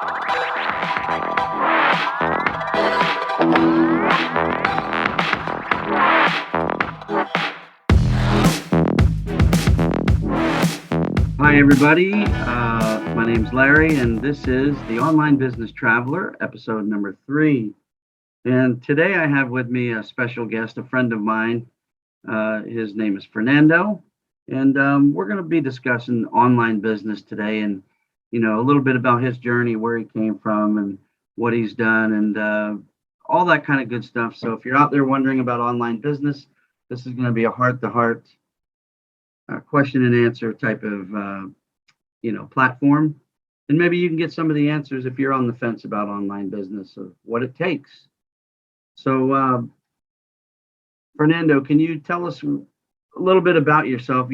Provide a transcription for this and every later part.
Hi, everybody. My name's Larry, and this is the Online Business Traveler, episode number 3. And today I have with me a special guest, a friend of mine. His name is Fernando, and we're going to be discussing online business today, and a little bit about his journey, where he came from, and what he's done, and all that kind of good stuff. So if you're out there wondering about online business, this is going to be a heart-to-heart question and answer type of platform, and maybe you can get some of the answers if you're on the fence about online business or what it takes. So Fernando, can you tell us a little bit about yourself,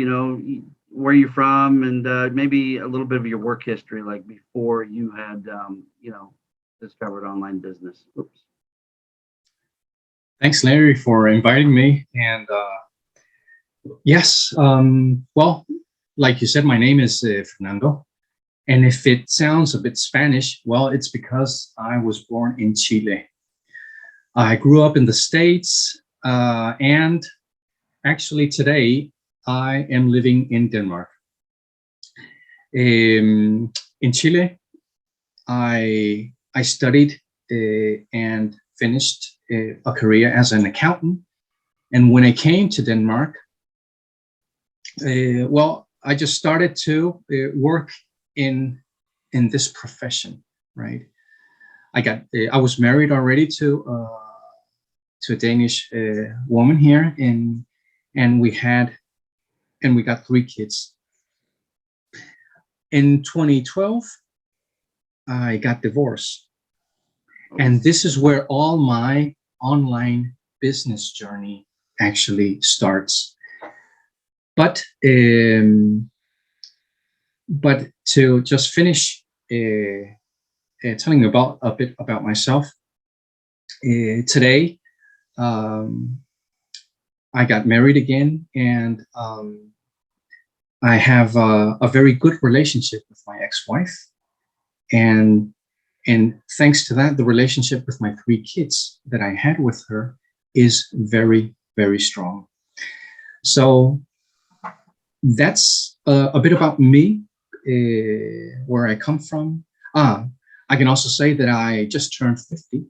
where you're from, and maybe a little bit of your work history, like before you had discovered online business? Oops. Thanks, Larry, for inviting me. And yes, well, like you said, my name is Fernando. And if it sounds a bit Spanish, well, it's because I was born in Chile. I grew up in the States, and actually today I am living in Denmark. In Chile, I studied and finished a career as an accountant. And when I came to Denmark, well, I just started to work in this profession, right? I was married already to a Danish woman here, and we got 3 kids. In 2012, I got divorced, and this is where all my online business journey actually starts. But to just finish telling you a bit about myself, today I got married again, and I have a very good relationship with my ex-wife, and thanks to that, the relationship with my 3 kids that I had with her is very, very strong. So that's a bit about me, where I come from. I can also say that I just turned 50,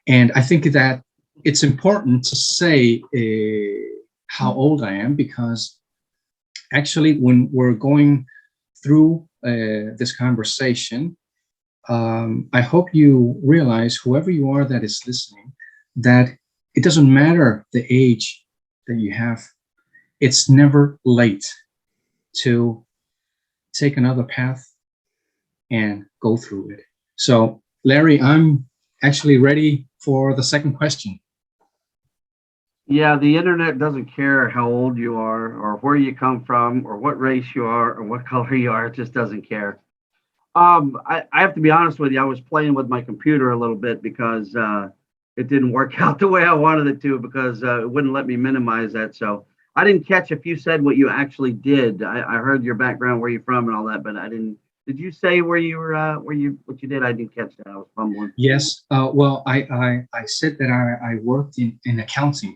and I think that it's important to say how old I am, because actually when we're going through this conversation, I hope you realize, whoever you are that is listening, that it doesn't matter the age that you have. It's never late to take another path and go through it. So, Larry, I'm actually ready for the second question. Yeah, the internet doesn't care how old you are, or where you come from, or what race you are, or what color you are. It just doesn't care. I have to be honest with you. I was playing with my computer a little bit because it didn't work out the way I wanted it to, because it wouldn't let me minimize that. So I didn't catch if you said what you actually did. I heard your background, where you're from, and all that, but I didn't. Did you say where you were? What you did? I didn't catch that. I was fumbling. Yes. Well, I said that I worked in accounting.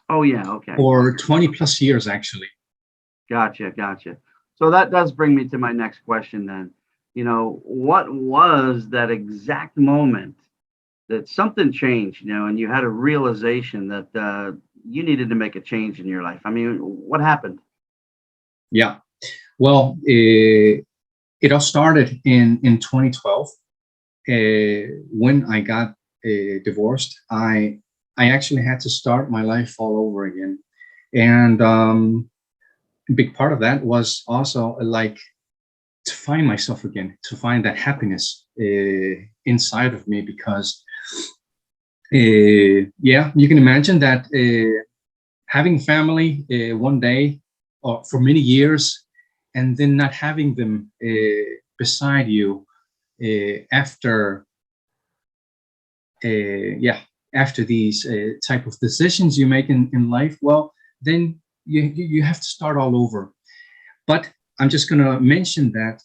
Oh yeah. Okay. For 20 plus years, actually. Gotcha. So that does bring me to my next question then. What was that exact moment that something changed, and you had a realization that you needed to make a change in your life? I mean, what happened? Yeah. Well, it all started in 2012. When I got divorced, I actually had to start my life all over again. And a big part of that was also like to find myself again, to find that happiness inside of me, because yeah, you can imagine that having family one day, or for many years, and then not having them beside you after these type of decisions you make in life, well, then you have to start all over. But I'm just going to mention that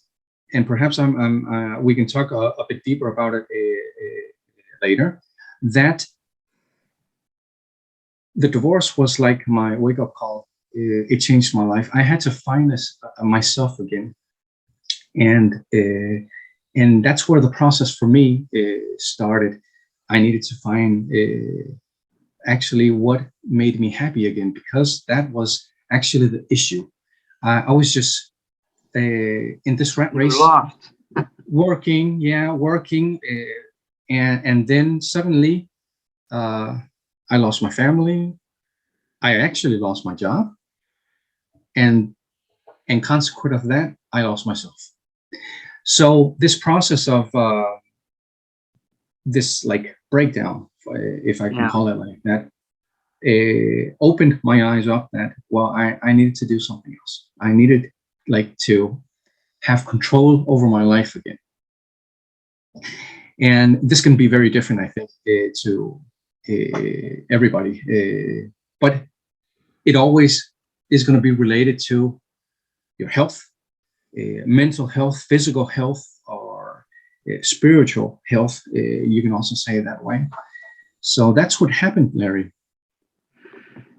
and perhaps we can talk a bit deeper about it later, that the divorce was like my wake-up call. It changed my life. I had to find this myself again, and that's where the process for me started. I needed to find actually what made me happy again, because that was actually the issue. I was just in this rat You were race, lost. working, and then suddenly I lost my family. I actually lost my job, and consequent of that, I lost myself. So this process of this like breakdown, if I can Yeah. call it like that, opened my eyes up that, well, I needed to do something else. I needed like to have control over my life again. And this can be very different, I think, to everybody. But it always is going to be related to your health, mental health, physical health, or spiritual health. You can also say it that way. So that's what happened, Larry.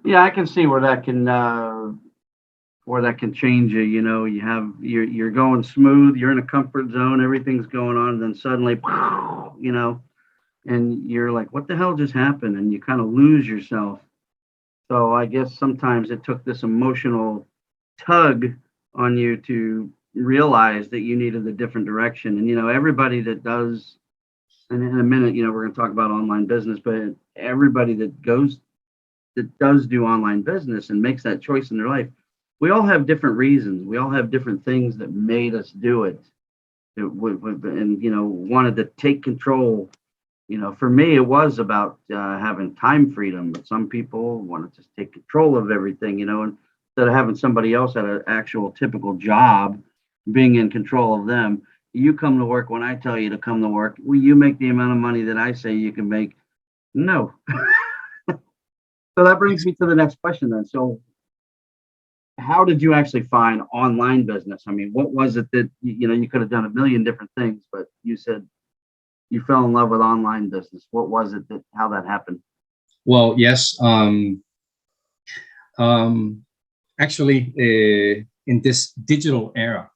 Yeah, I can see where that can change you. You know, you're going smooth, you're in a comfort zone, everything's going on, and then suddenly, you know, and you're like, what the hell just happened? And you kind of lose yourself. So I guess sometimes it took this emotional tug on you to realize that you needed a different direction. And you know, everybody that does, and in a minute, you know, we're going to talk about online business, but everybody that does do online business and makes that choice in their life, we all have different reasons. We all have different things that made us do it. And you know, wanted to take control. You know, for me, it was about having time freedom, but some people want to just take control of everything, you know, and instead of having somebody else at an actual typical job being in control of them. You come to work when I tell you to come to work. Will you make the amount of money that I say you can make? No. So that brings me to the next question then. So how did you actually find online business? I mean, what was it that, you know, you could have done a million different things, but you said you fell in love with online business. What was it that, how that happened? Well, yes. Um, Actually, in this digital era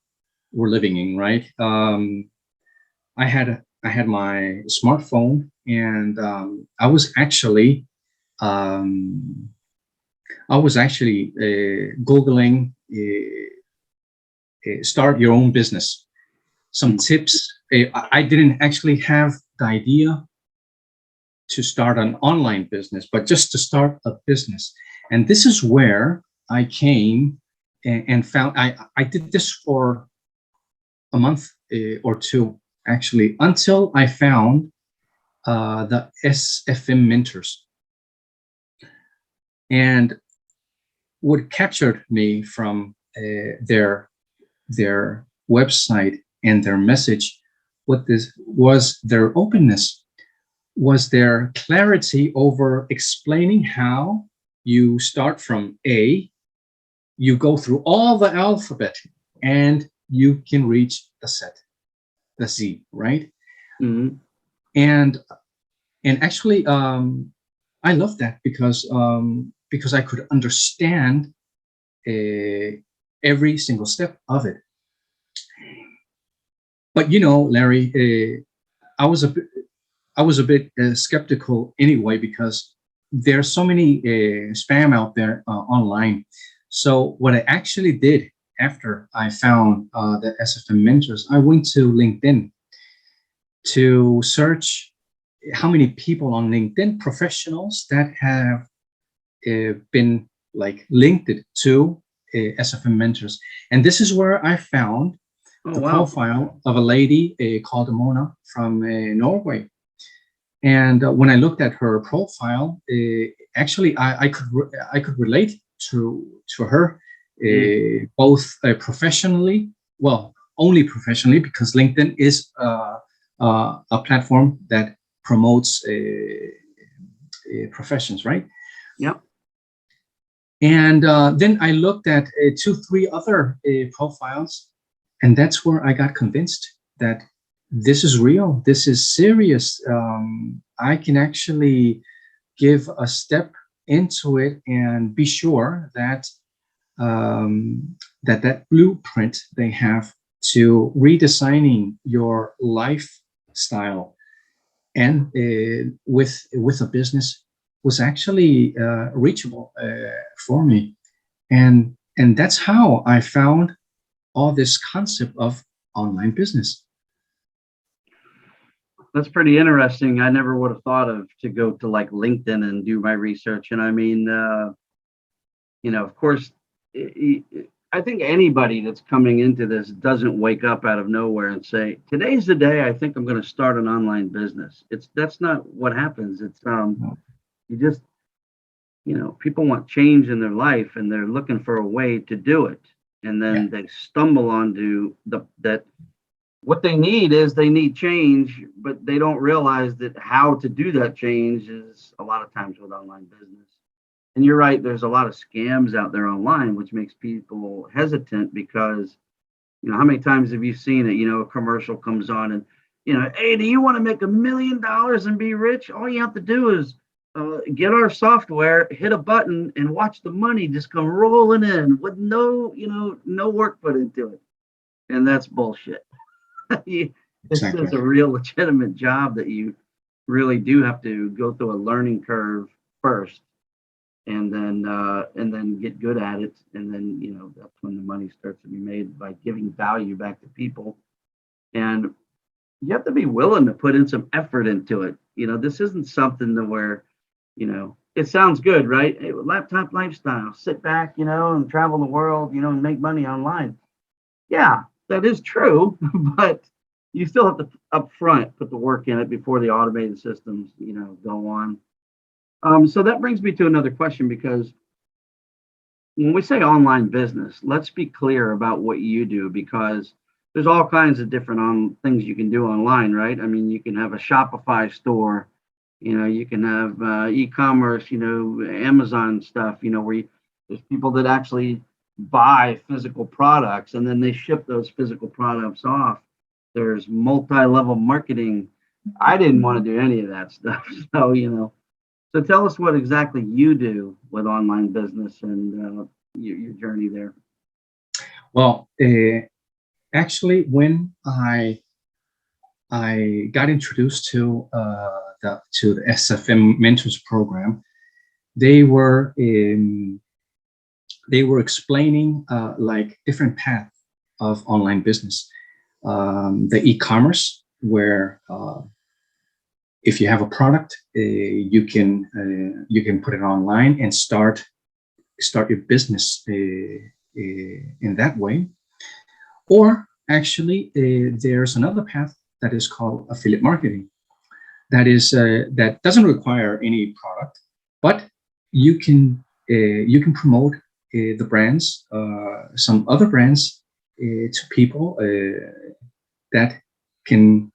we're living in, right? I had my smartphone, and um, I was actually googling start your own business. Some tips. I didn't actually have the idea to start an online business, but just to start a business. And this is where I came and found I did this for a month or two, actually, until I found the SFM mentors. And what captured me from their website and their message, what this was their openness, was their clarity over explaining how you start from A, you go through all the alphabet, and you can reach the Z, right? Mm-hmm. And actually, I love that because I could understand every single step of it. But you know, Larry, I was a bit skeptical anyway, because there's so many spam out there online. So what I actually did after I found the SFM mentors, I went to LinkedIn to search how many people on LinkedIn, professionals that have been like linked to SFM mentors. And this is where I found Oh, the wow. profile of a lady called Mona from Norway. And when I looked at her profile, actually I could relate to her both professionally, well, only professionally, because LinkedIn is a platform that promotes professions, right? Yep. And then I looked at 2, 3 other profiles, And that's where I got convinced that this is real, this is serious. I can actually give a step into it and be sure that that blueprint they have to redesigning your lifestyle and with a business was actually reachable for me, and that's how I found all this concept of online business. That's pretty interesting. I never would have thought of to go to like LinkedIn and do my research. And I mean, of course, I think anybody that's coming into this doesn't wake up out of nowhere and say, "Today's the day I think I'm going to start an online business." That's not what happens. It's you just, people want change in their life and they're looking for a way to do it, and Yeah, then they stumble onto that what they need is they need change, but they don't realize that how to do that change is a lot of times with online business. And you're right, there's a lot of scams out there online, which makes people hesitant because, how many times have you seen it? A commercial comes on and, hey, do you want to make $1 million and be rich? All you have to do is get our software, hit a button, and watch the money just come rolling in with no work put into it. And that's bullshit. This exactly. is a real legitimate job that you really do have to go through a learning curve first, and then get good at it, and then that's when the money starts to be made by giving value back to people. And you have to be willing to put in some effort into it. This isn't something to where it sounds good, right? Hey, laptop lifestyle, sit back, and travel the world, and make money online. Yeah, that is true, but you still have to up front put the work in it before the automated systems, go on. So that brings me to another question, because when we say online business, let's be clear about what you do, because there's all kinds of different things you can do online, right? I mean, you can have a Shopify store, you can have e-commerce, Amazon stuff, where there's people that actually buy physical products and then they ship those physical products off. There's multi-level marketing. I didn't want to do any of that stuff. So tell us what exactly you do with online business and your journey there. Well, actually, when I got introduced to the SFM Mentors program, they were explaining like different paths of online business. The e-commerce, where if you have a product, you can put it online and start your business in that way. Or actually, there's another path that is called affiliate marketing. That doesn't require any product, but you can promote the brands, some other brands, to people that can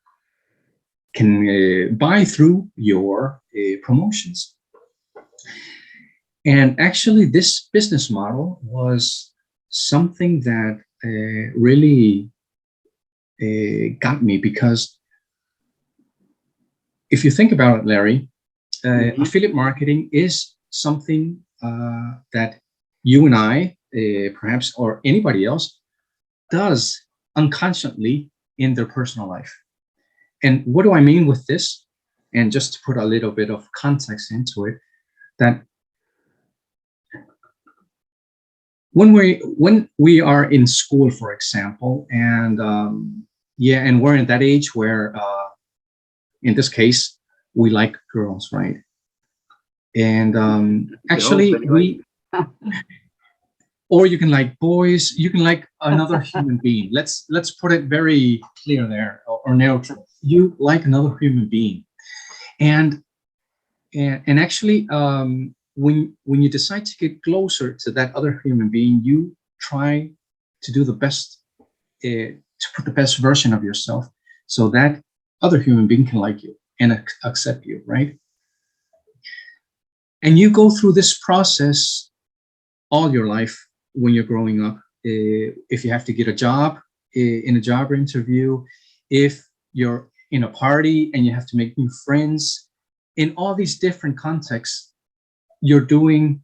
buy through your promotions. And actually, this business model was something that really got me, because if you think about it, Larry, affiliate marketing is something that you and I, perhaps, or anybody else, does unconsciously in their personal life. And what do I mean with this? And just to put a little bit of context into it, that when we are in school, for example, and and we're in that age where, in this case, we like girls, right? And actually, we, or you can like boys, you can like another human being. Let's put it very clear there, or neutral. You like another human being, and actually, when you decide to get closer to that other human being, you try to do the best, to put the best version of yourself, so that other human being can like you and accept you, right? And you go through this process all your life when you're growing up. If you have to get a job, in a job interview, if you're in a party and you have to make new friends, in all these different contexts, you're doing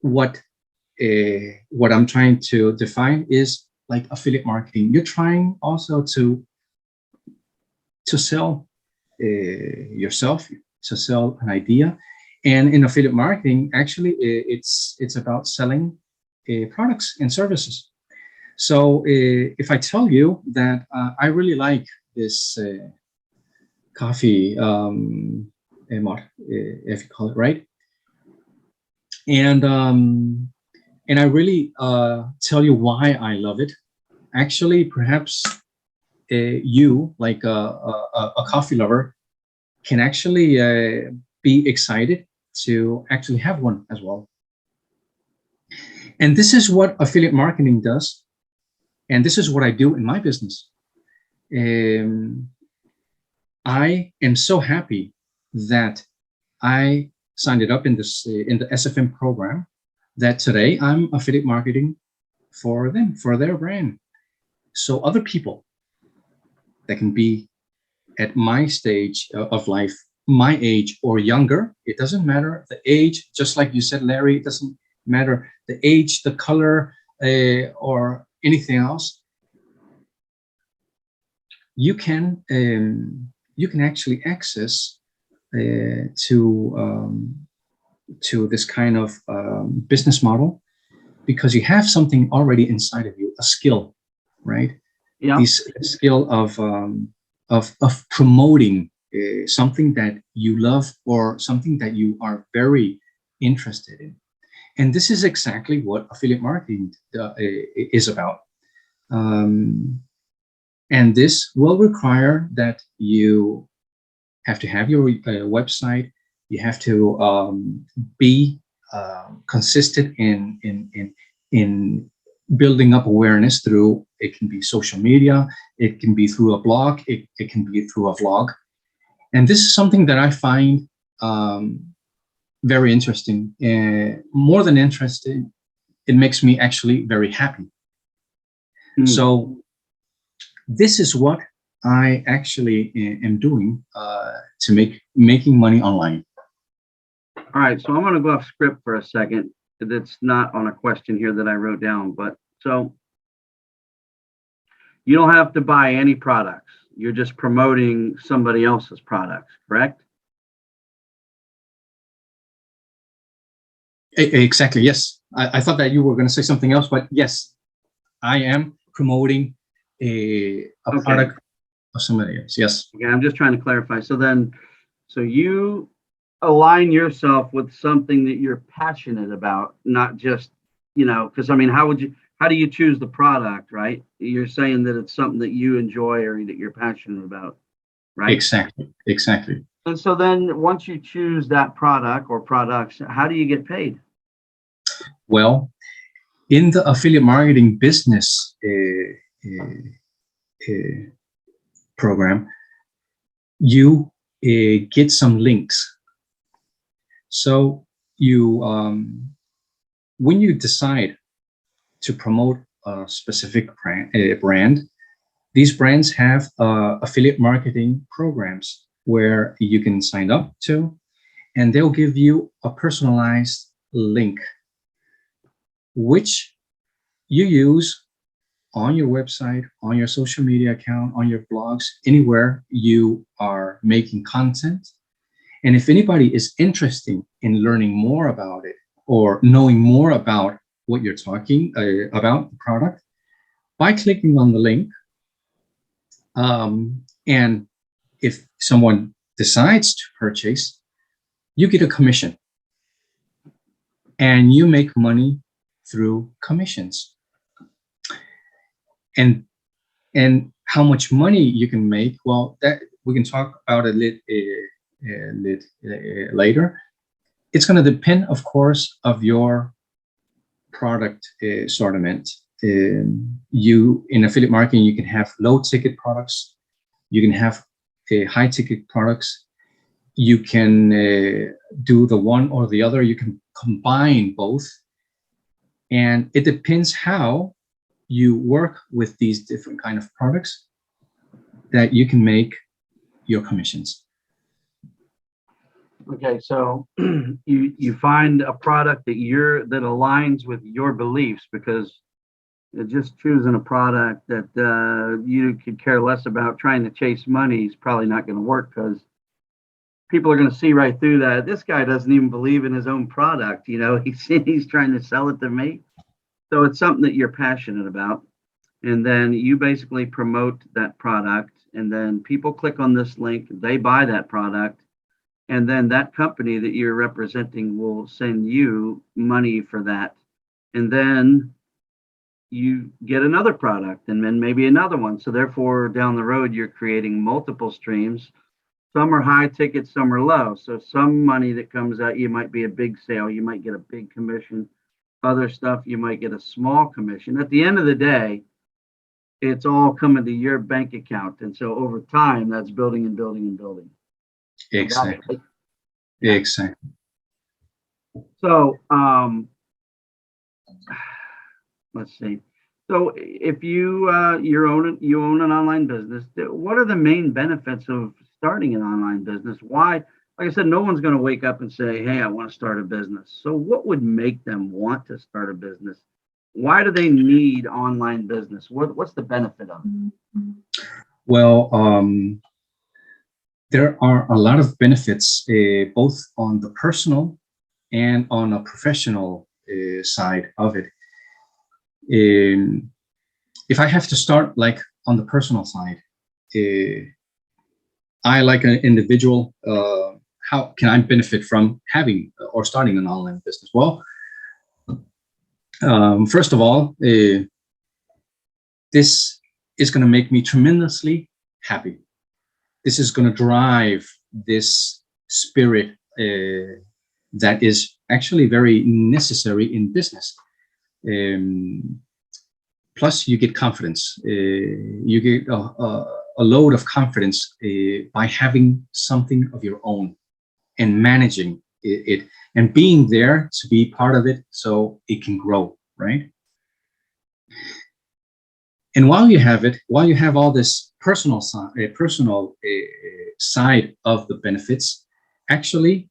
what I'm trying to define is like affiliate marketing. You're trying also to sell yourself, to sell an idea. And in affiliate marketing, actually, it's about selling products and services. So if I tell you that I really like this coffee, mod, if you call it right, and I really tell you why I love it. Actually, perhaps you, like a coffee lover, can actually be excited to actually have one as well. And this is what affiliate marketing does. And this is what I do in my business. I am so happy that I signed it up in this in the SFM program, that today I'm affiliate marketing for them, for their brand. So other people that can be at my stage of life, my age or younger, it doesn't matter the age, just like you said, Larry, it doesn't matter the age, the color, or anything else. You can actually access to this kind of business model, because you have something already inside of you, a skill, right? Yeah. This skill of promoting something that you love or something that you are very interested in. And this is exactly what affiliate marketing is about. And this will require that you have to have your website. You have to be consistent in building up awareness through, it can be social media, it can be through a blog, it can be through a vlog. And this is something that I find very interesting. More than interesting, it makes me actually very happy. So this is what I actually am doing to making money online. All right, so I'm going to go off script for a second. That's not on a question here that I wrote down, but so you don't have to buy any products. You're just promoting somebody else's products, correct? Exactly, yes. I thought that you were going to say something else, but yes, I am promoting a product of somebody else. Yes. Okay, I'm just trying to clarify. So you align yourself with something that you're passionate about, not just, because I mean, how do you choose the product, right? You're saying that it's something that you enjoy or that you're passionate about, right? Exactly. And so then once you choose that product or products, how do you get paid? Well, in the affiliate marketing business program, you get some links. So you, when you decide to promote a specific brand, these brands have affiliate marketing programs where you can sign up to, and they'll give you a personalized link, which you use on your website, on your social media account, on your blogs, anywhere you are making content. And if anybody is interested in learning more about it or knowing more about what you're talking about the product, by clicking on the link, and if someone decides to purchase, you get a commission, and you make money through commissions. And how much money you can make, well, that we can talk about a little later. It's going to depend, of course, of your product assortment. You, in affiliate marketing, you can have low ticket products, you can have high ticket products, you can do the one or the other, you can combine both, and it depends how you work with these different kind of products that you can make your commissions. Okay, so you find a product that aligns with your beliefs, because just choosing a product that you could care less about, trying to chase money, is probably not going to work, because people are going to see right through that. This guy doesn't even believe in his own product. He's trying to sell it to me. So it's something that you're passionate about. And then you basically promote that product, and then people click on this link, they buy that product, and then that company that you're representing will send you money for that. And then you get another product, and then maybe another one. So therefore, down the road, you're creating multiple streams. Some are high ticket, some are low. So some money that comes out, you might be a big sale, you might get a big commission. Other stuff, you might get a small commission. At the end of the day, it's all coming to your bank account. And so over time, that's building and building and building. Exactly. Yeah. Exactly. So let's see. So if you you own an online business, what are the main benefits of starting an online business? Why? Like I said, no one's going to wake up and say, "Hey, I want to start a business." So what would make them want to start a business? Why do they need online business? What's the benefit of it? Well, there are a lot of benefits, both on the personal and on a professional side of it. If I have to start like on the personal side, I, like an individual, how can I benefit from having or starting an online business? Well, first of all, this is going to make me tremendously happy. This is going to drive this spirit that is actually very necessary in business. Plus, you get confidence. You get a load of confidence by having something of your own and managing it and being there to be part of it so it can grow, right? And while you have all this personal side of the benefits, actually,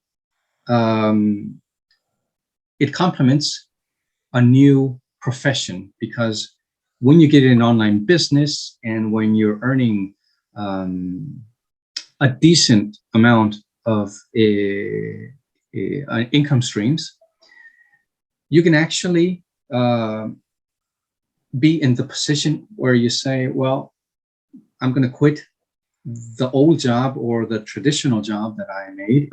it complements a new profession, because when you get an online business and when you're earning a decent amount of income streams, you can actually be in the position where you say, well, I'm going to quit the old job or the traditional job that I made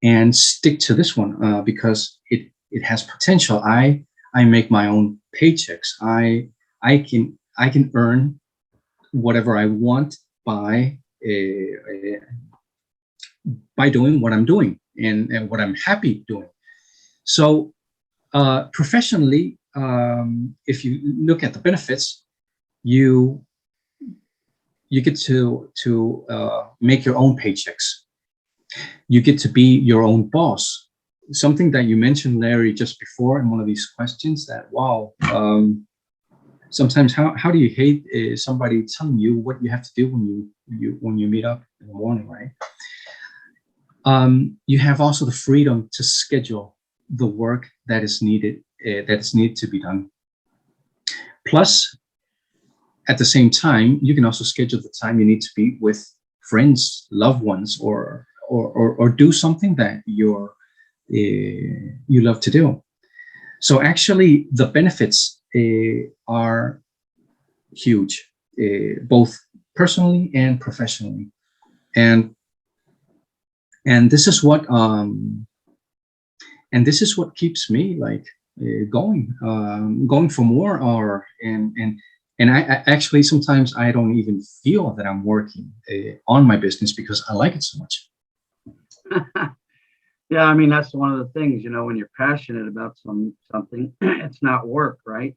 and stick to this one because it has potential. I make my own paychecks. I can earn whatever I want by doing what I'm doing and what I'm happy doing. So professionally, if you look at the benefits, you get to make your own paychecks. You get to be your own boss. Something that you mentioned, Larry, just before in one of these questions, that wow, sometimes how do you hate somebody telling you what you have to do when you meet up in the morning, right? You have also the freedom to schedule the work that is needed to be done. Plus, at the same time, you can also schedule the time you need to be with friends, loved ones, or do something that you love to do. So actually, the benefits are huge, both personally and professionally, and this is what keeps me like going for more, and I actually sometimes I don't even feel that I'm working on my business because I like it so much. Yeah, I mean, that's one of the things, when you're passionate about something, it's not work, right?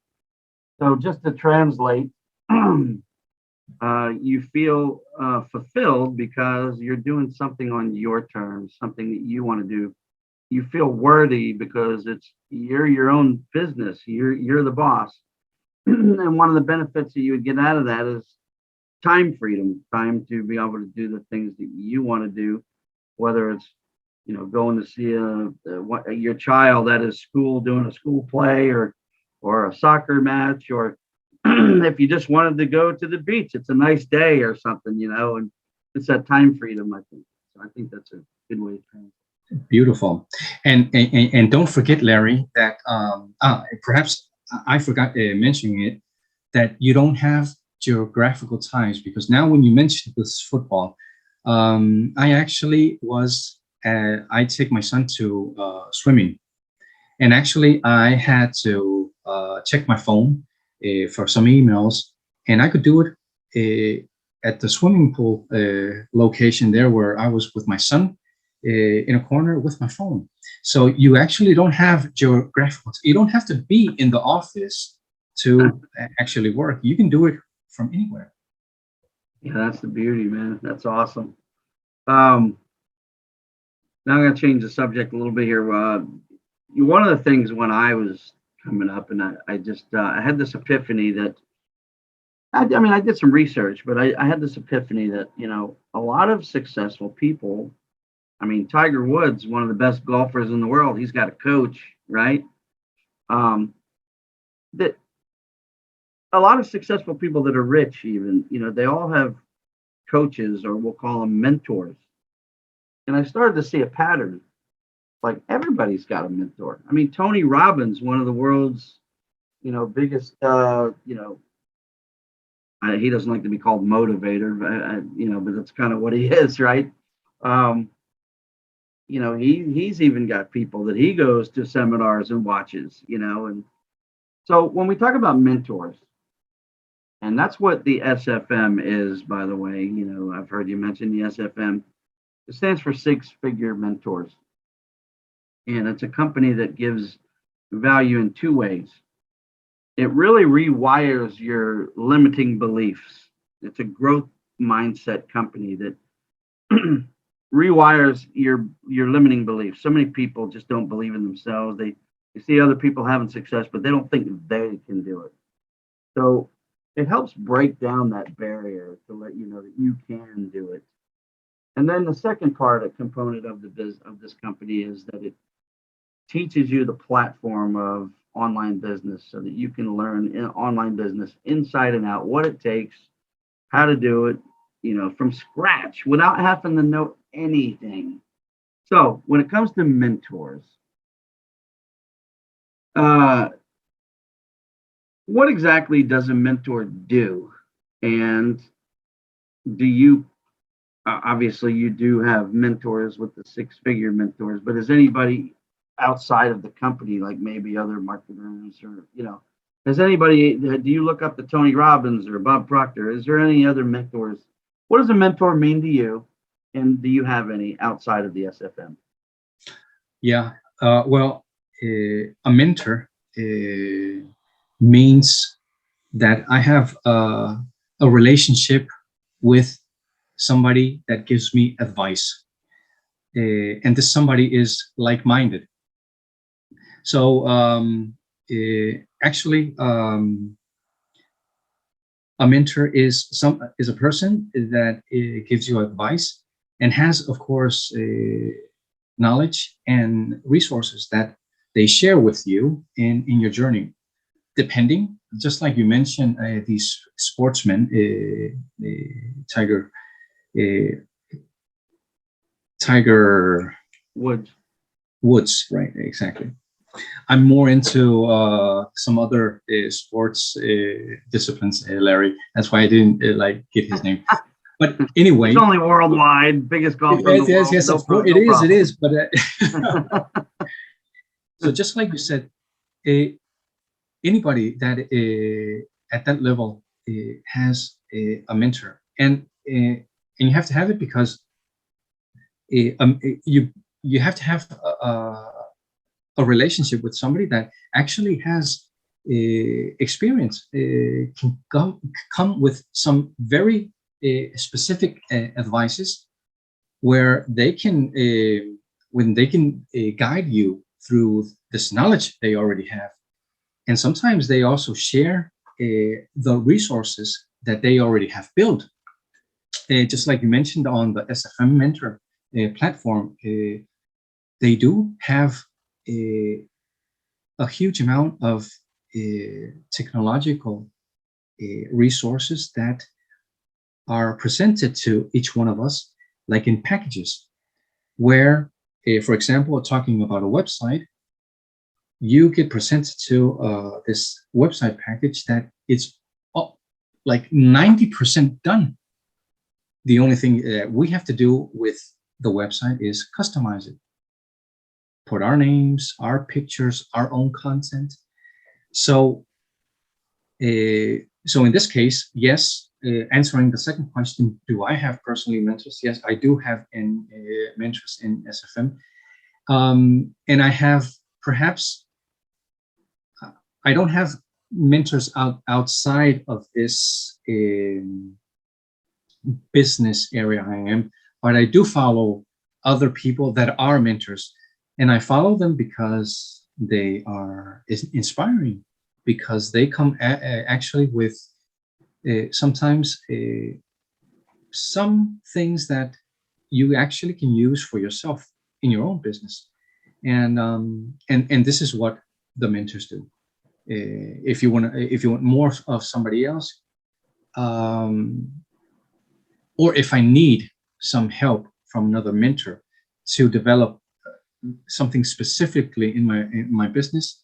So just to translate, you feel fulfilled because you're doing something on your terms, something that you want to do. You feel worthy because you're your own business. You're the boss. And one of the benefits that you would get out of that is time freedom, time to be able to do the things that you want to do, whether it's going to see your child at his school doing a school play, or a soccer match, or if you just wanted to go to the beach, it's a nice day or something, and it's that time freedom, I think. So I think that's a good way to train. Beautiful. And don't forget, Larry, that perhaps I forgot mentioning it, that you don't have geographical ties, because now when you mentioned this football, I actually I take my son to swimming, and actually I had to check my phone for some emails, and I could do it at the swimming pool location there where I was with my son in a corner with my phone. So you actually don't have geographical, you don't have to be in the office to actually work. You can do it from anywhere. Yeah, that's the beauty, man. That's awesome. Um, Now I'm going to change the subject a little bit here. One of the things when I was coming up, and I just I had this epiphany that I mean, I did some research, but I had this epiphany that a lot of successful people. I mean, Tiger Woods, one of the best golfers in the world, he's got a coach, right? Um, that a lot of successful people that are rich, even they all have coaches, or we'll call them mentors. And I started to see a pattern. Like, everybody's got a mentor. I mean, Tony Robbins, one of the world's biggest he doesn't like to be called motivator, but that's kind of what he is, right? um he's even got people that he goes to seminars and watches, and so when we talk about mentors, and that's what the SFM is, by the way. I've heard you mention the SFM. It stands for Six Figure Mentors, and it's a company that gives value in two ways. It really rewires your limiting beliefs. It's a growth mindset company that rewires your limiting beliefs. So many people just don't believe in themselves. They see other people having success, but they don't think they can do it. So it helps break down that barrier to let you know that you can do it. And then the second part, a component of this company, is that it teaches you the platform of online business, so that you can learn in online business inside and out, what it takes, how to do it, from scratch without having to know anything. So when it comes to mentors, uh, what exactly does a mentor do? And do you obviously you do have mentors with the six-figure mentors, but is anybody outside of the company, like maybe other marketers, or has anybody, do you look up to Tony Robbins or Bob Proctor? Is there any other mentors? What does a mentor mean to you, and do you have any outside of the SFM? Yeah. Well, a mentor means that I have a relationship with somebody that gives me advice, and this somebody is like-minded. So actually, a mentor is a person that gives you advice, and has, of course, knowledge and resources that they share with you in your journey. Depending, just like you mentioned, these sportsmen, Tiger uh, Tiger Woods. Woods, right? Exactly. I'm more into some other sports disciplines, Larry. That's why I didn't like get his name. But anyway, It's only worldwide, biggest golfer in the yes, yes, world. yes. No, Of course, no it problem. is. But so just like you said, uh, anybody that at that level has a mentor, and you have to have it, because you have to have a relationship with somebody that actually has experience, can come with some very specific advices, where they can when they can guide you through this knowledge they already have. And sometimes they also share the resources that they already have built. Just like you mentioned on the SFM Mentor platform, they do have a huge amount of technological resources that are presented to each one of us, like in packages, where, for example, talking about a website, you get presented to this website package that it's like 90% done. The only thing we have to do with the website is customize it, put our names, our pictures, our own content. So, so in this case, yes, answering the second question, do I have personally mentors? Yes, I do have mentors in SFM. And I have perhaps, I don't have mentors outside of this business area I am, but I do follow other people that are mentors. And I follow them because they are inspiring, because they come actually with sometimes some things that you actually can use for yourself in your own business. And this is what the mentors do. If you want more of somebody else, or if I need some help from another mentor to develop something specifically in my business,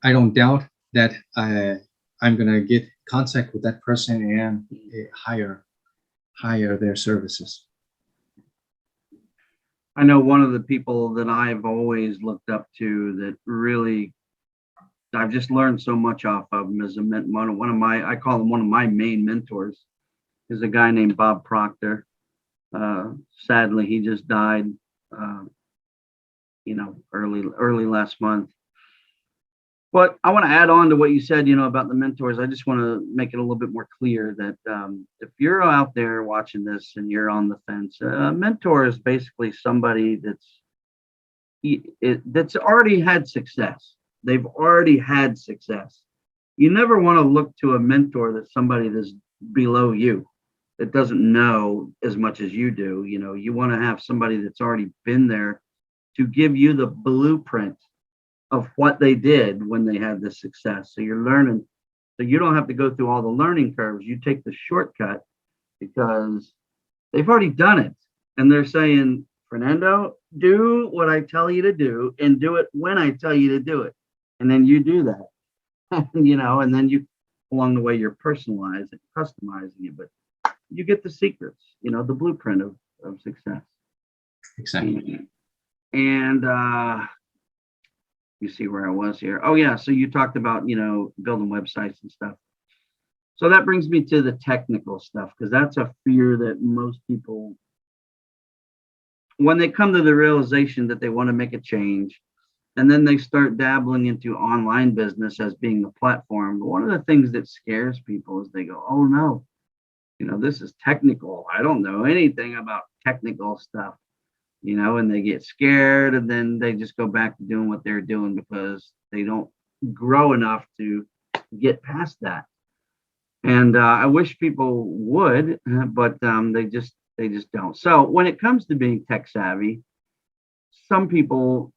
I don't doubt that I'm gonna get contact with that person and hire their services. I know one of the people that I've always looked up to that really I've just learned so much off of him is one of my, I call him one of my main mentors, is a guy named Bob Proctor. Sadly, he just died, early last month. But I want to add on to what you said, about the mentors. I just want to make it a little bit more clear that if you're out there watching this and you're on the fence, a mentor is basically somebody that's already had success. They've already had success. You never want to look to a mentor that's somebody that's below you, that doesn't know as much as you do. You want to have somebody that's already been there to give you the blueprint of what they did when they had the success. So you're learning, so you don't have to go through all the learning curves. You take the shortcut because they've already done it. And they're saying, Fernando, do what I tell you to do and do it when I tell you to do it. And then you do that, and then you, along the way, you're personalizing, customizing it, but you get the secrets, the blueprint of success. Exactly. And you see where I was here. Oh yeah. So you talked about, building websites and stuff. So that brings me to the technical stuff, because that's a fear that most people, when they come to the realization that they want to make a change, and then they start dabbling into online business as being the platform. One of the things that scares people is they go, oh no, this is technical. I don't know anything about technical stuff, and they get scared, and then they just go back to doing what they're doing because they don't grow enough to get past that. And I wish people would, but they just don't. So when it comes to being tech savvy, some people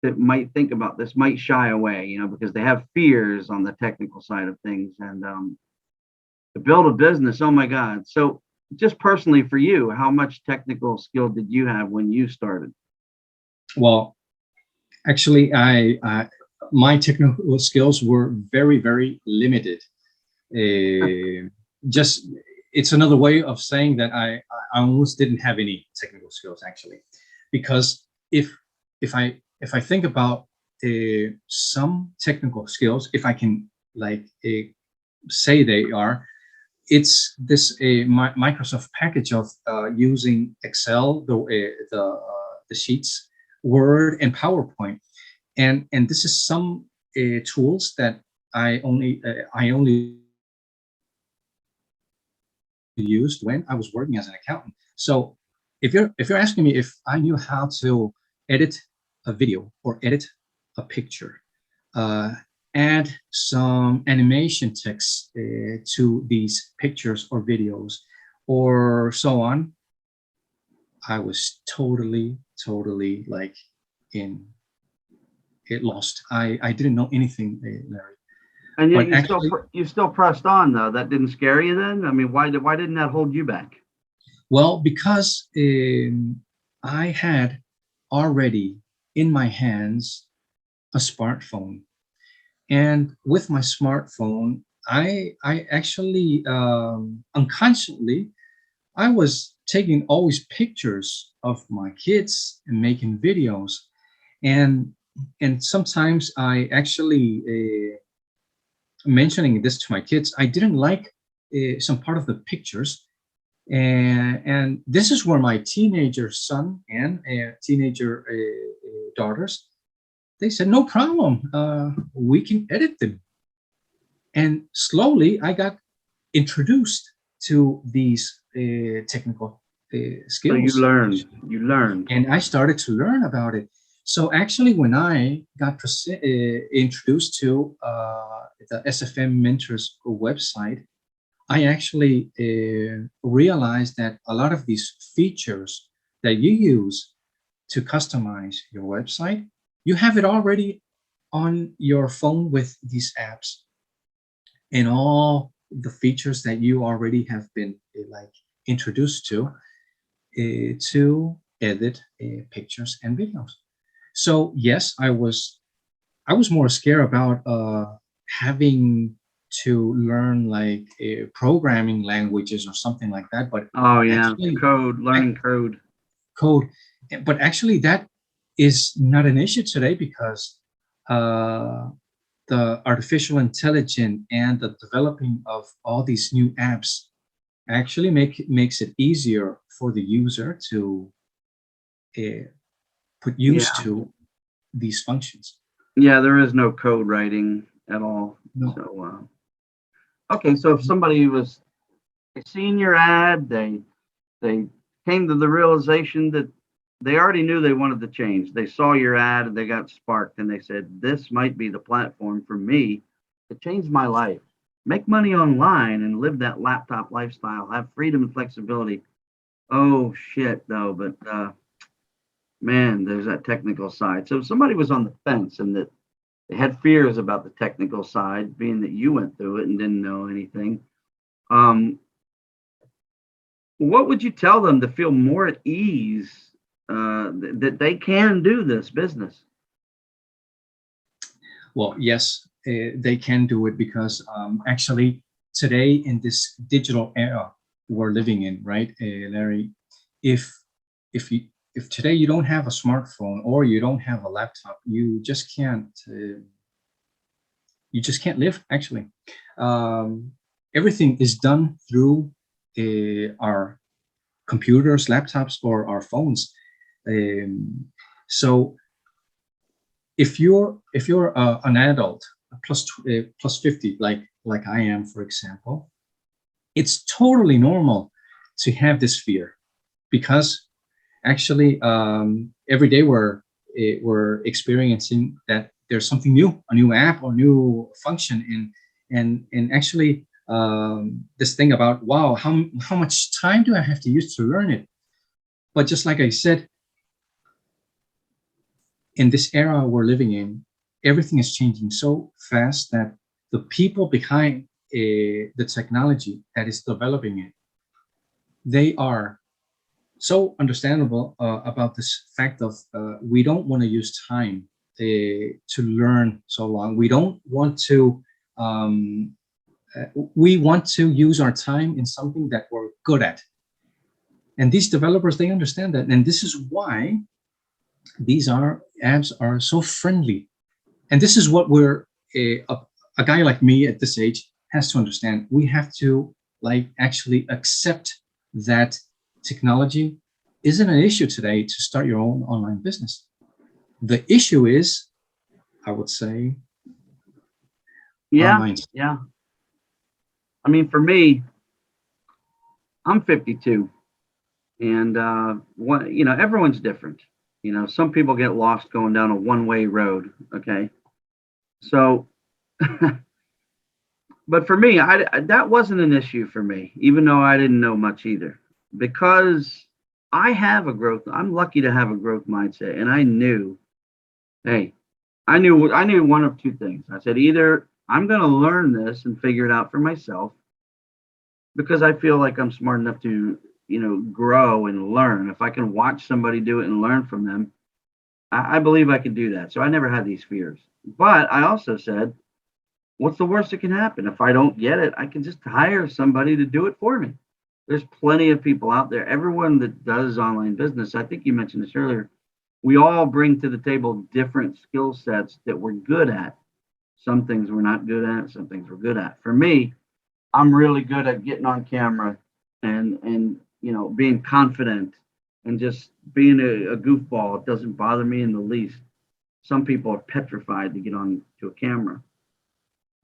that might think about this might shy away, because they have fears on the technical side of things. And to build a business, oh my God. So just personally for you, how much technical skill did you have when you started? Well, actually, my technical skills were very, very limited. Just, it's another way of saying that I almost didn't have any technical skills, actually, because if I think about some technical skills, if I can say they are, it's this Microsoft package of using Excel, the sheets, Word, and PowerPoint, and this is some tools that I only used when I was working as an accountant. So if you're asking me if I knew how to edit a video or edit a picture, add some animation text to these pictures or videos or so on, I was totally like in it lost. I didn't know anything, Larry. And yet But actually, you still pressed on though. That didn't scare you then? I mean, why didn't that hold you back? well, because I had already in my hands a smartphone, and with my smartphone, I actually unconsciously I was taking always pictures of my kids and making videos, and sometimes I actually mentioning this to my kids. I didn't like some part of the pictures, and this is where my teenager son and teenager daughters, they said no problem, we can edit them, and slowly I got introduced to these technical So you skills, learned. You learned. and I started to learn about it. So actually, when I got introduced to the SFM Mentors website, I actually realized that a lot of these features that you use to customize your website, you have it already on your phone with these apps, and all the features that you already have been like introduced to edit pictures and videos. So yes, I was more scared about having to learn like programming languages or something like that. But Oh yeah, actually, code, ac- learning code. code. But actually, that is not an issue today because uh, the artificial intelligence and the developing of all these new apps actually makes it easier for the user to uh, put use Yeah, to these functions. yeah. There is no code writing at all. No. So okay, so if somebody was they seen your ad, they came to the realization that they already knew they wanted to change. They saw your ad and they got sparked and they said, "This might be the platform for me to change my life, make money online, and live that laptop lifestyle, have freedom and flexibility." Oh shit, though, but man, there's that technical side. So if somebody was on the fence and that they had fears about the technical side, being that you went through it and didn't know anything. Um, what would you tell them to feel more at ease that they can do this business? Well, yes, they can do it because actually today in this digital era we're living in, right, Larry? If if you if today you don't have a smartphone or you don't have a laptop, you just can't live. Actually, everything is done through our computers, laptops, or our phones. Um, so if you're an adult plus 50 like I am, for example, it's totally normal to have this fear because actually every day we're experiencing that there's something new, a new app or new function, and actually this thing about wow, how much time do I have to use to learn it? But just like I said, in this era we're living in, everything is changing so fast that the people behind the technology that is developing it, they are so understandable about this fact of we don't want to use time to learn so long. We don't want to. We want to use our time in something that we're good at, and these developers, they understand that, and this is why these are apps are so friendly. And this is what a guy like me at this age has to understand. We have to like actually accept that technology isn't an issue today to start your own online business. The issue is, I would say, our Yeah, mindset. yeah. I mean, for me, I'm 52, and everyone's different. Some people get lost going down a one-way road. Okay, so But for me, that wasn't an issue for me, even though I didn't know much either, because I have a growth. I'm lucky to have a growth mindset, and I knew, hey, I knew one of two things. I said either I'm going to learn this and figure it out for myself because I feel like I'm smart enough to, grow and learn. If I can watch somebody do it and learn from them, I believe I can do that. So I never had these fears. But I also said, what's the worst that can happen? If I don't get it, I can just hire somebody to do it for me. There's plenty of people out there. Everyone that does online business, I think you mentioned this earlier, we all bring to the table different skill sets that we're good at. Some things we're not good at, some things we're good at. For me, I'm really good at getting on camera and being confident and just being a goofball. It doesn't bother me in the least. Some people are petrified to get on to a camera.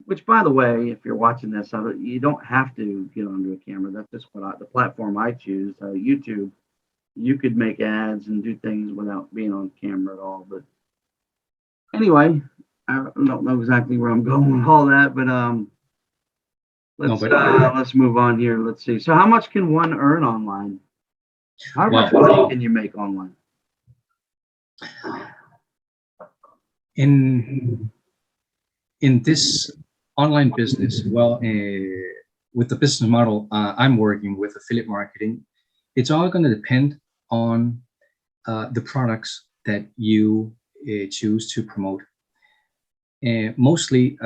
Which, by the way, if you're watching this, you don't have to get onto a camera. That's just the platform I choose. YouTube, you could make ads and do things without being on camera at all. But anyway, I don't know exactly where I'm going with all that, but No, let's move on here. Let's see. So, how much can one earn online? How much well, money can you make online? in this online business, with the business model I'm working with, affiliate marketing, it's all going to depend on the products that you choose to promote. Mostly,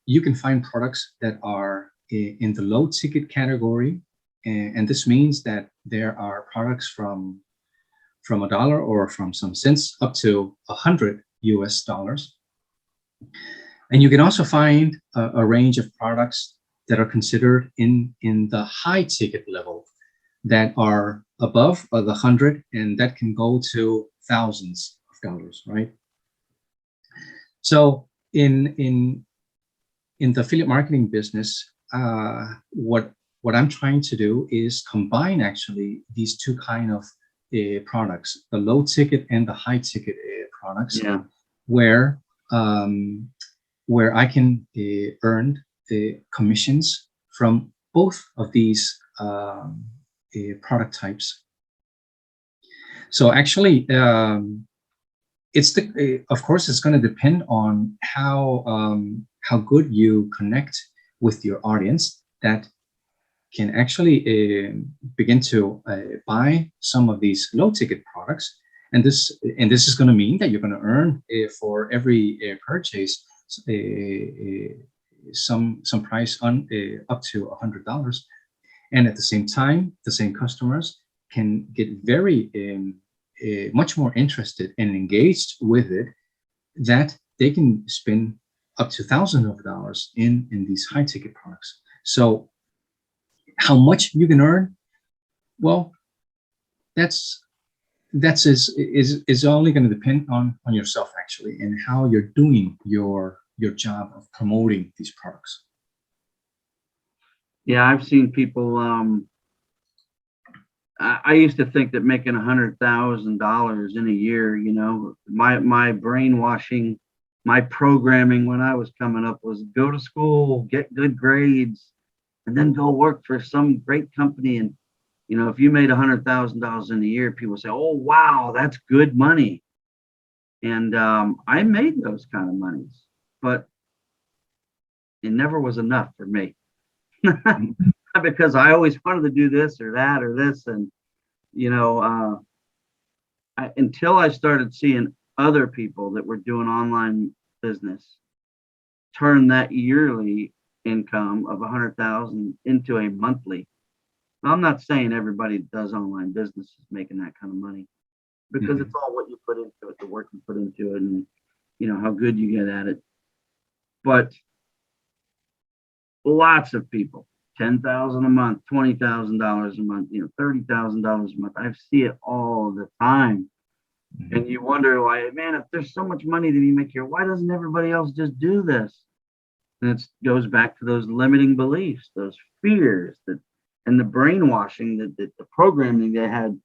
you can find products that are in the low ticket category, and this means that there are products from $1 or from some cents up to $100. And you can also find a range of products that are considered in the high ticket level that are above the 100, and that can go to thousands of dollars, right? So in the affiliate marketing business, what I'm trying to do is combine actually these two kind of products, the low ticket and the high ticket products, Yeah. where I can earn commissions from both of these product types. So actually, of course, it's going to depend on how good you connect with your audience that can actually begin to buy some of these low ticket products. And this is going to mean that you're going to earn for every purchase some price on up to $100, and at the same time, the same customers can get very much more interested and engaged with it, that they can spend up to thousands of dollars in these high ticket products. So how much you can earn, well, that's is only going to depend on yourself actually, and how you're doing your job of promoting these products. Yeah, I've seen people. I used to think that making $100,000 in a year, my brainwashing, my programming when I was coming up was go to school, get good grades, and then go work for some great company. And if you made $100,000 in a year, people say, "Oh, wow, that's good money." And I made those kind of monies, but it never was enough for me. Because I always wanted to do this or that or this, and until I started seeing other people that were doing online business turn that yearly income of 100,000 into a monthly. Now, I'm not saying everybody that does online business is making that kind of money, because it's all what you put into it, the work you put into it, and how good you get at it. But lots of people, 10,000 a month, $20,000 a month, $30,000 a month. I see it all the time. And you wonder why, man, if there's so much money to be made here, why doesn't everybody else just do this? And it goes back to those limiting beliefs, those fears, and the brainwashing, the programming they had,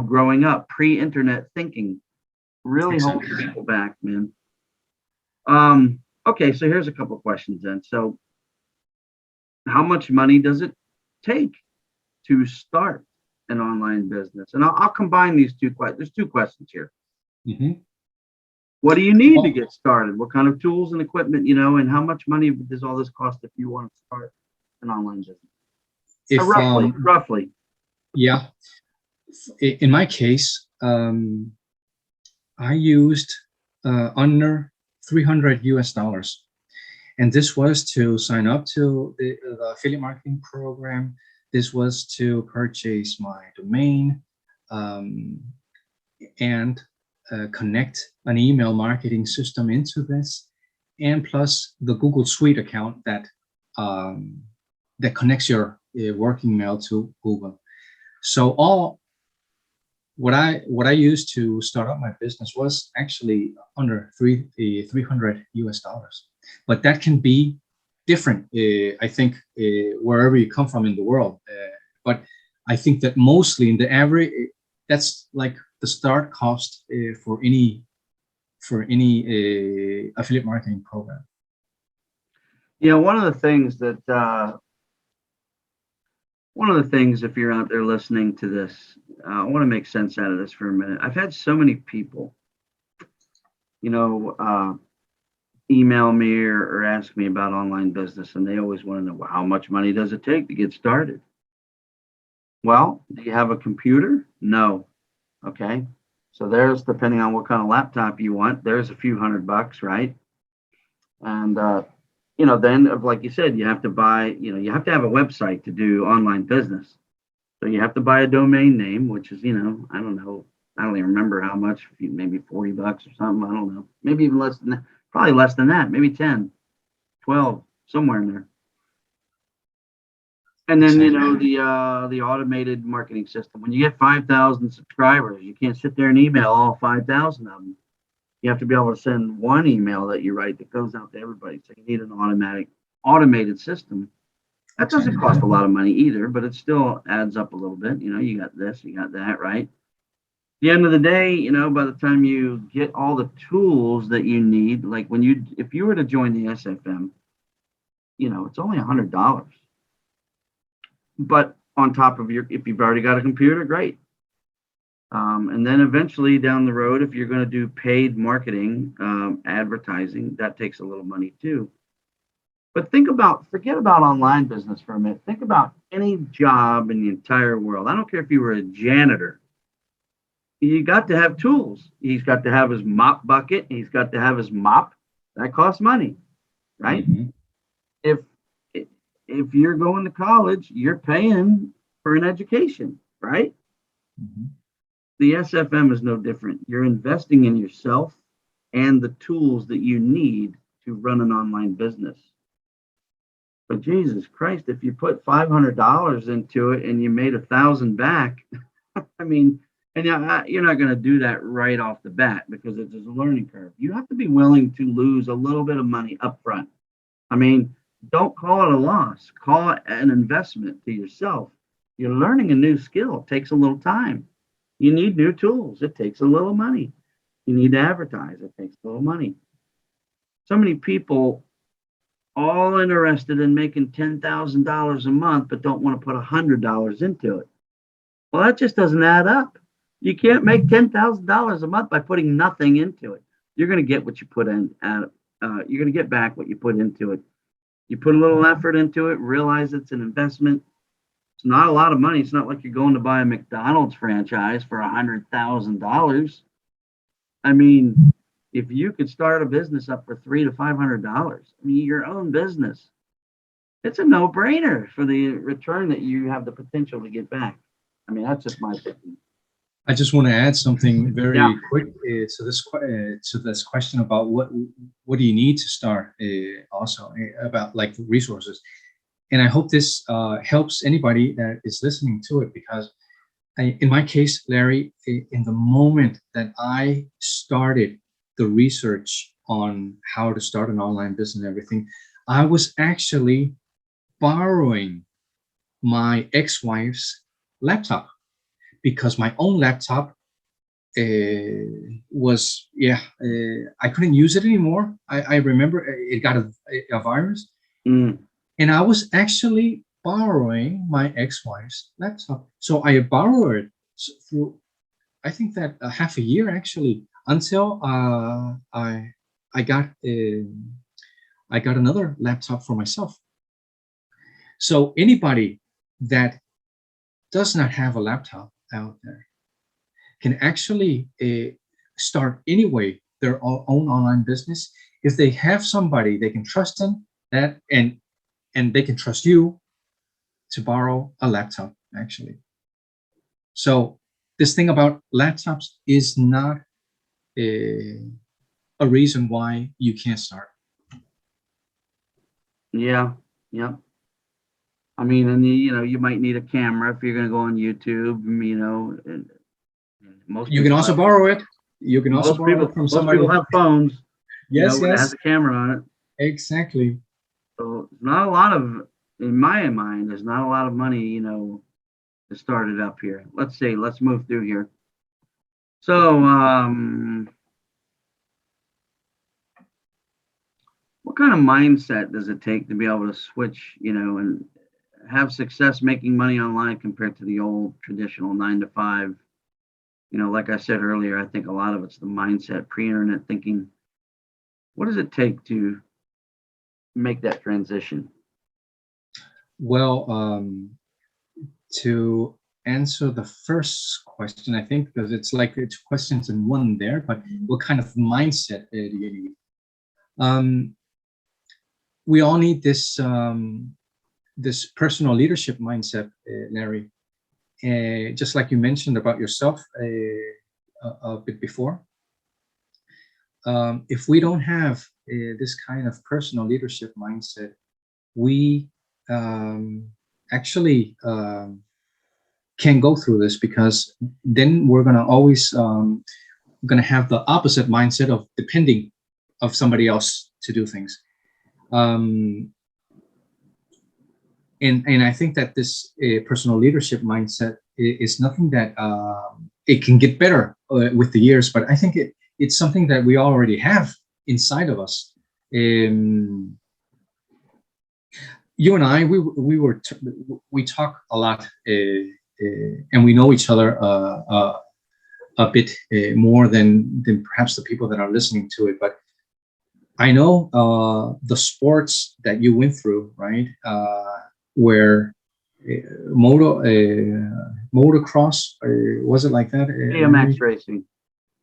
growing up, pre-internet thinking, really holds people back, man. Okay, so here's a couple of questions then. So, how much money does it take to start an online business? And I'll combine these two questions. There's two questions here. Mhm. What do you need to Well, get started? What kind of tools and equipment, and how much money does all this cost if you want to start an online business? if Roughly. yeah, in my case, I used under 300 US dollars. And this was to sign up to the affiliate marketing program. This was to purchase my domain um, and connect an email marketing system into this, and plus the Google Suite account um, that connects your working mail to Google. So all what I used to start up my business was actually under 300 US dollars, but that can be different. I think wherever you come from in the world, but I think that mostly in the average, that's like the start cost for any affiliate marketing program. One of the things if you're out there listening to this, I want to make sense out of this for a minute. I've had so many people, you know, uh, email me or ask me about online business, and they always want to know, well, how much money does it take to get started? Well, do you have a computer? No. Okay. So there's, depending on what kind of laptop you want, there's a few $100, right? And then like you said, you have to buy, you have to have a website to do online business. So you have to buy a domain name, which is, I don't know, I don't even remember how much, maybe $40 or something. I don't know. Maybe even less than that, probably less than that, maybe 10, 12, somewhere in there. And then, Exactly. the automated marketing system. When you get 5,000 subscribers, you can't sit there and email all 5,000 of them. You have to be able to send one email that you write that goes out to everybody. So you need an automated system. That doesn't Exactly. cost a lot of money either, but it still adds up a little bit. You got this, you got that, right? At the end of the day, by the time you get all the tools that you need, like if you were to join the SFM, it's only $100. But on top of if you've already got a computer, great. And then eventually down the road, if you're going to do paid marketing, advertising, that takes a little money too. But forget about online business for a minute. Think about any job in the entire world. I don't care if you were a janitor. You got to have tools. He's got to have his mop bucket. He's got to have his mop. That costs money, right? Mhm. If if you're going to college, you're paying for an education, right? Mhm. The SFM is no different. You're investing in yourself and the tools that you need to run an online business. But Jesus Christ, if you put $500 into it and you made 1,000 back, I mean, and you're not going to do that right off the bat because it's a learning curve. You have to be willing to lose a little bit of money up front. I mean, don't call it a loss. Call it an investment to yourself. You're learning a new skill. It takes a little time. You need new tools. It takes a little money. You need to advertise. It takes a little money. So many people all interested in making $10,000 a month, but don't want to put $100 into it. Well, that just doesn't add up. You can't make $10,000 a month by putting nothing into it. You're going to get what you put in. You're going to get back what you put into it. You put a little effort into it, realize it's an investment. It's not a lot of money. It's not like you're going to buy a McDonald's franchise for $100,000. I mean, if you could start a business up for $300 to $500, I mean, your own business, it's a no-brainer for the return that you have the potential to get back. I mean, that's just my opinion. I just want to add something Yeah. very quick to this question about what do you need to start. Also about like resources, and I hope this helps anybody that is listening to it, because in my case, Larry, in the moment that I started the research on how to start an online business and everything, I was actually borrowing my ex-wife's laptop, because my own laptop was, yeah, I couldn't use it anymore. I remember it got a virus, Mm. and I was actually borrowing my ex-wife's laptop. So I borrowed it through, I think that half a year actually, until I got I got another laptop for myself. So anybody that does not have a laptop out there can actually start anyway their own online business if they have somebody they can trust in, that and they can trust you to borrow a laptop actually. So this thing about laptops is not a reason why you can't start. Yeah. Yep. I mean, and you might need a camera if you're going to go on YouTube. And most You can people also have borrow it. You can also most borrow people it from most people somebody. have phones, Yes, that has yes, a camera on it. exactly. So it's not a lot of, in my mind, there's not a lot of money, to start it up here. Let's see. Let's move through here. So, what kind of mindset does it take to be able to switch, and have success making money online compared to the old traditional 9 to 5? Like I said earlier, I think a lot of it's the mindset, pre-internet thinking. What does it take to make that transition? Well, to answer the first question, I think, because it's like two questions in one there, but what kind of mindset do you need? We all need this personal leadership mindset, Larry. Just like you mentioned about yourself a bit before. If we don't have this kind of personal leadership mindset, we actually can go through this, because then we're gonna always gonna have the opposite mindset of depending of somebody else to do things. Um, and I think that this personal leadership mindset is nothing that it can get better with the years, but I think it's something that we already have inside of us. You and I, we talk a lot, and we know each other a bit more than perhaps the people that are listening to it. But I know the sports that you went through, right? Where motocross, was it like that? BMX racing.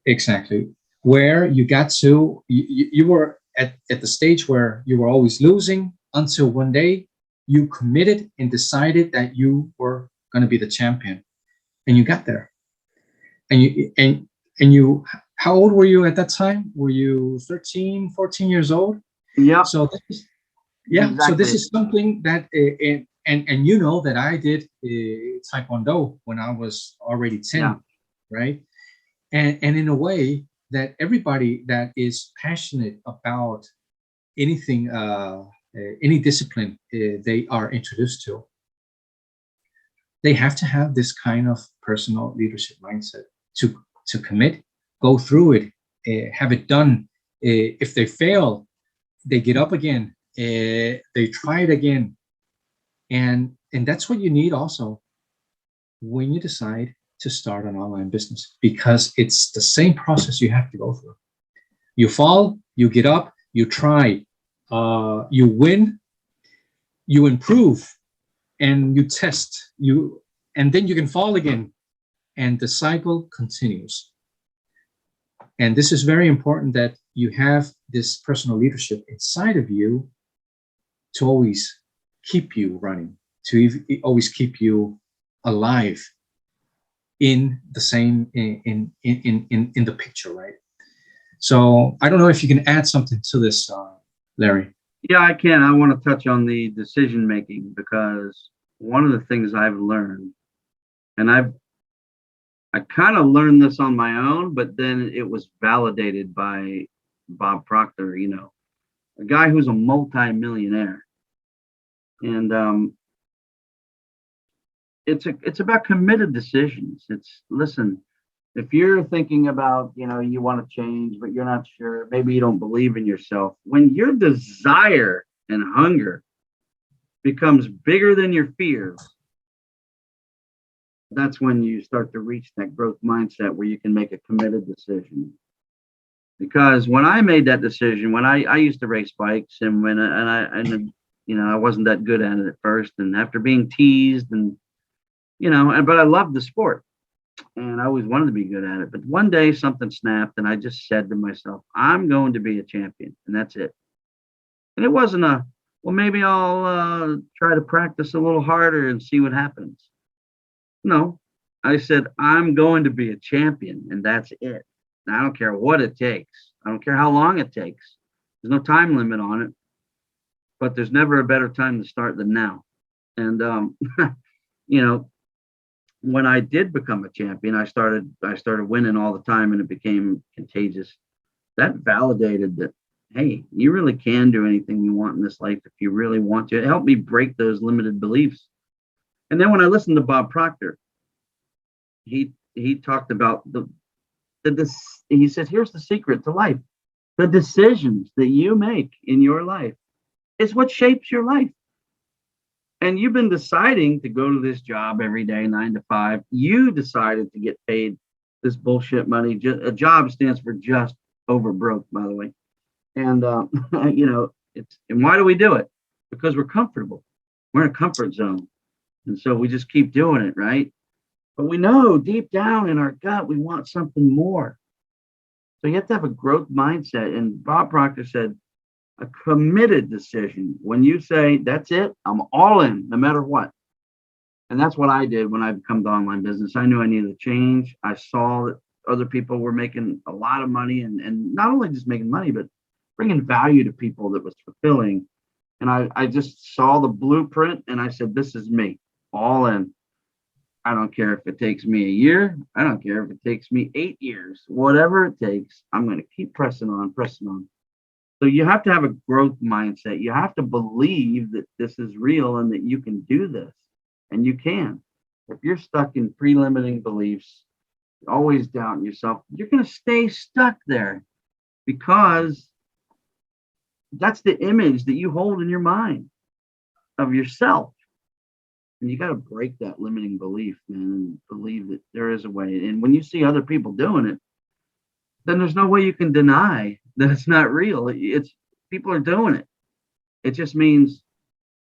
Exactly. Where you got to, you were at the stage where you were always losing, until one day you committed and decided that you were going to be the champion, and you got there. And you, how old were you at that time? Were you 13, 14 years old? Yep, So this is, yeah. So this exactly. is something that, and you know that I did Taekwondo when I was already 10, Yeah. right? And in a way that everybody that is passionate about anything, any discipline they are introduced to, they have to have this kind of personal leadership mindset to commit, go through it, have it done. If they fail, they get up again, they try it again, and that's what you need also when you decide to start an online business, because it's the same process you have to go through. You fall, you get up, you try, you win, you improve, and you test, and then you can fall again, and the cycle continues. And this is very important, that you have this personal leadership inside of you to always keep you running, to always keep you alive in the same in the picture, right? So I don't know if you can add something to this, Larry. Yeah, I can. I want to touch on the decision making, because one of the things I've learned, and I kind of learned this on my own, but then it was validated by Bob Proctor, a guy who's a multi-millionaire. And it's about committed decisions. It's, listen, If you're thinking about, you want to change, but you're not sure, maybe you don't believe in yourself, when your desire and hunger becomes bigger than your fears, that's when you start to reach that growth mindset where you can make a committed decision. Because when I made that decision, when I used to race bikes, and when I wasn't that good at it at first, and after being teased, and but I loved the sport, and I always wanted to be good at it. But one day something snapped, and I just said to myself, I'm going to be a champion, and that's it. And it wasn't well, maybe I'll try to practice a little harder and see what happens. No, I said, I'm going to be a champion, and that's it. And I don't care what it takes. I don't care how long it takes. There's no time limit on it, but there's never a better time to start than now. And you know, when I did become a champion, I started winning all the time, and it became contagious. That validated that, hey, you really can do anything you want in this life if you really want to. It helped me break those limited beliefs. And then when I listened to Bob Proctor, he talked about he said, here's the secret to life. The decisions that you make in your life is what shapes your life. And you've been deciding to go to this job every day, 9 to 5. You decided to get paid this bullshit money. A job stands for just over broke, by the way. And and why do we do it? Because we're comfortable. We're in a comfort zone, and so we just keep doing it, right? But we know deep down in our gut we want something more. So you have to have a growth mindset. And Bob Proctor said, a committed decision. When you say, that's it, I'm all in, no matter what. And that's what I did when I became the online business. I knew I needed to change. I saw that other people were making a lot of money, and not only just making money, but bringing value to people that was fulfilling. And I just saw the blueprint, and I said, this is me, all in. I don't care if it takes me a year. I don't care if it takes me 8 years. Whatever it takes, I'm going to keep pressing on, pressing on. So you have to have a growth mindset. You have to believe that this is real and that you can do this, and you can. If you're stuck in pre-limiting beliefs, always doubting yourself, you're going to stay stuck there, because that's the image that you hold in your mind of yourself. And you got to break that limiting belief, man, and believe that there is a way. And when you see other people doing it, then there's no way you can deny that it's not real. It's people are doing it. It just means,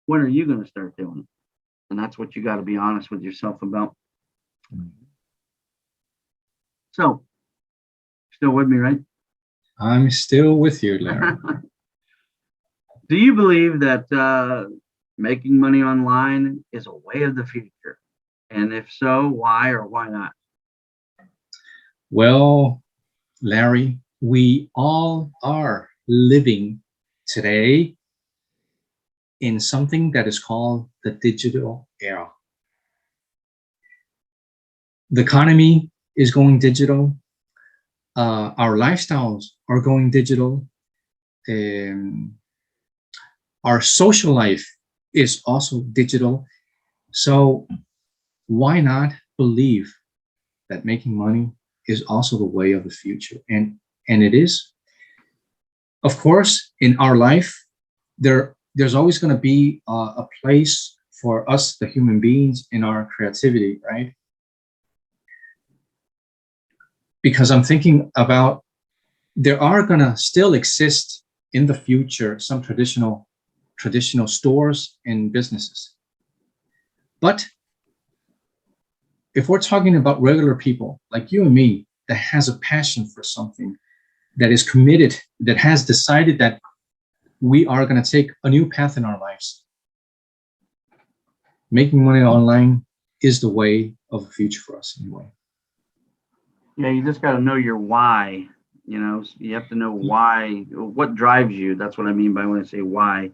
when are you going to start doing it? And that's what you got to be honest with yourself about. So, still with me, right? I'm still with you, Larry. Do you believe that making money online is a way of the future? And if so, why or why not? Well, Larry, we all are living today in something that is called the digital era. The economy is going digital. Our lifestyles are going digital. Our social life is also digital. So why not believe that making money is also the way of the future? And it is. Of course, in our life, there's always going to be a place for us, the human beings, in our creativity, right? Because I'm thinking about, there are going to still exist in the future some traditional stores and businesses. But if we're talking about regular people like you and me, that has a passion for something, that is committed, that has decided that we are going to take a new path in our lives, making money online is the way of the future for us anyway. Yeah, you just got to know your why. You have to know why, what drives you. That's what I mean by when I say why.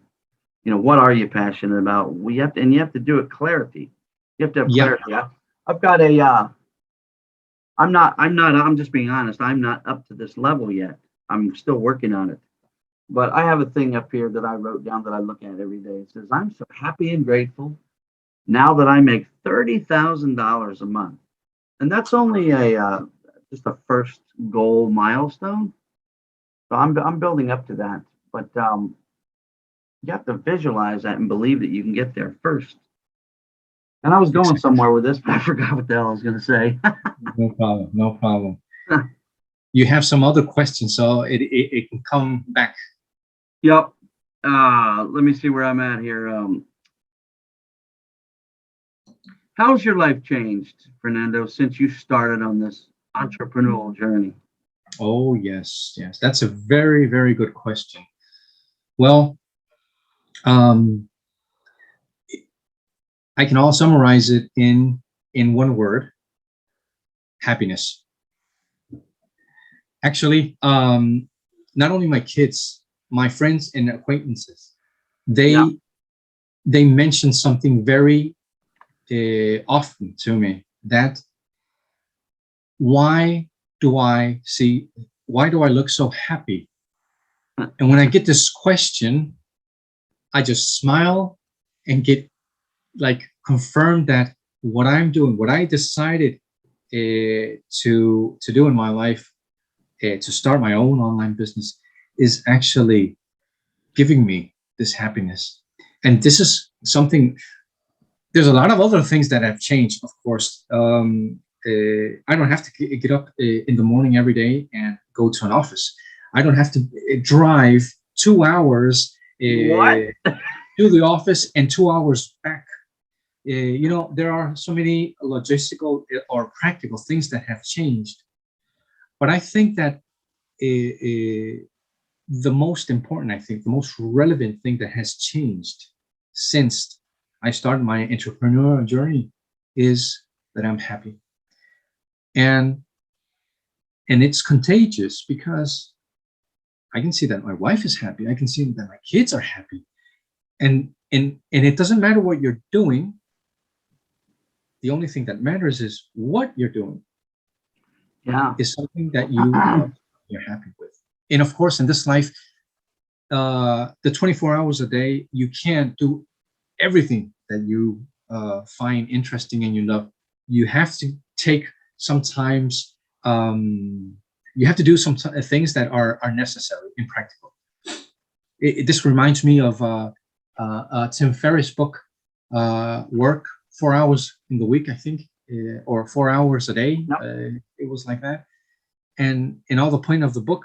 What are you passionate about? You have to do it clarity. You have to have clarity. Yeah. I've got I'm just being honest. I'm not up to this level yet. I'm still working on it. But I have a thing up here that I wrote down that I look at every day. It says, I'm so happy and grateful now that I make $30,000 a month. And that's only just a first goal milestone. So I'm building up to that. But you have to visualize that and believe that you can get there first. And I was going Exactly. somewhere with this, but I forgot what the hell I was going to say. No problem. No problem. You have some other questions, so it can come back. Yep. Let me see where I'm at here. How's your life changed, Fernando, since you started on this entrepreneurial journey? Oh, yes, yes. That's a very, very good question. Well, um, I can all summarize it in one word: happiness. Actually, not only my kids, my friends and acquaintances, Yeah. they mention something very often to me, that why do I see why do I look so happy? And when I get this question, I just smile and get like confirmed that what I'm doing, what I decided to do in my life, to start my own online business, is actually giving me this happiness. And this is something. There's a lot of other things that have changed, of course. I don't have to get up in the morning every day and go to an office. I don't have to drive 2 hours What? to the office and 2 hours back. There are so many logistical or practical things that have changed. But I think that the most important, I think, the most relevant thing that has changed since I started my entrepreneurial journey is that I'm happy. And it's contagious because I can see that my wife is happy. I can see that my kids are happy. And it doesn't matter what you're doing. The only thing that matters is what you're doing Yeah. is something that you love, you're happy with. And of course, in this life, the 24 hours a day, you can't do everything that you find interesting and you love. You have to take sometimes, you have to do some things that are necessary and practical. This reminds me of Tim Ferriss' book, Work 4 hours in the week, I think, or 4 hours a day. Yep. It was like that. And all the point of the book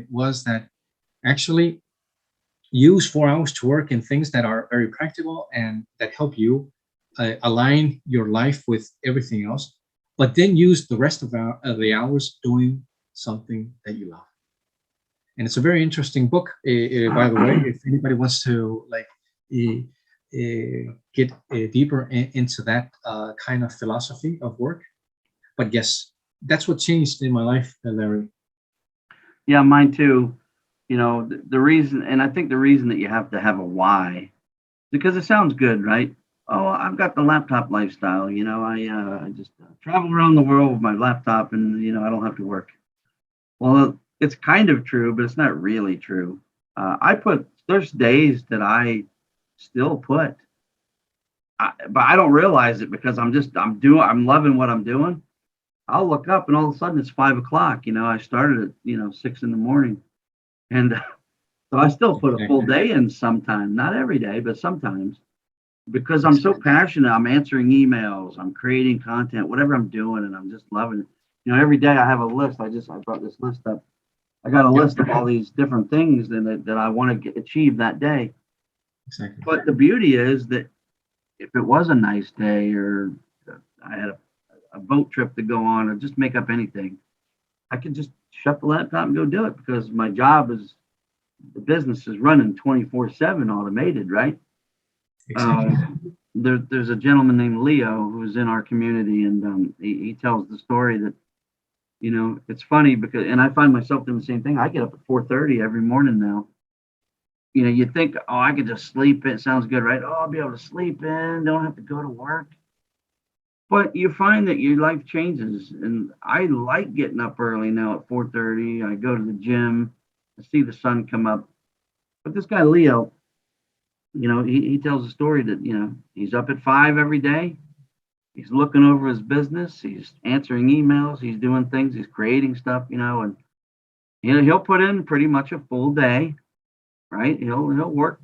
was that actually use 4 hours to work in things that are very practical and that help you align your life with everything else, but then use the rest of the hours doing something that you love. And it's a very interesting book, by the way, if anybody wants to like get deeper into that kind of philosophy of work. But yes, that's what changed in my life, Larry. Yeah, mine too. The reason, and I think the reason that you have to have a why, because it sounds good, right? Oh, I've got the laptop lifestyle. I just travel around the world with my laptop, and I don't have to work. Well, it's kind of true, but it's not really true. There's days that I still put, but I don't realize it because I'm loving what I'm doing. I'll look up and all of a sudden it's 5 o'clock. I started at 6 in the morning, and so I still put a full Exactly. day in sometimes, not every day, but sometimes because I'm so passionate. I'm answering emails, I'm creating content, whatever I'm doing, and I'm just loving it. Every day I have a list. I brought this list up. I got a Yep. list of all these different things that I want to achieve that day. Exactly. But the beauty is that if it was a nice day or I had a boat trip to go on or just make up anything, I could just shut the laptop and go do it because my job is the business is running 24/7 automated, right? Exactly. There's a gentleman named Leo who's in our community, and he tells the story that it's funny because, and I find myself doing the same thing. I get up at 4:30 every morning now. You think, oh, I could just sleep. It sounds good, right? Oh, I'll be able to sleep in, don't have to go to work. But you find that your life changes, and I like getting up early now at 4:30. I go to the gym, I see the sun come up. But this guy Leo, he tells a story that he's up at 5 every day. He's looking over his business. He's answering emails. He's doing things. He's creating stuff, and he'll put in pretty much a full day, right? He'll work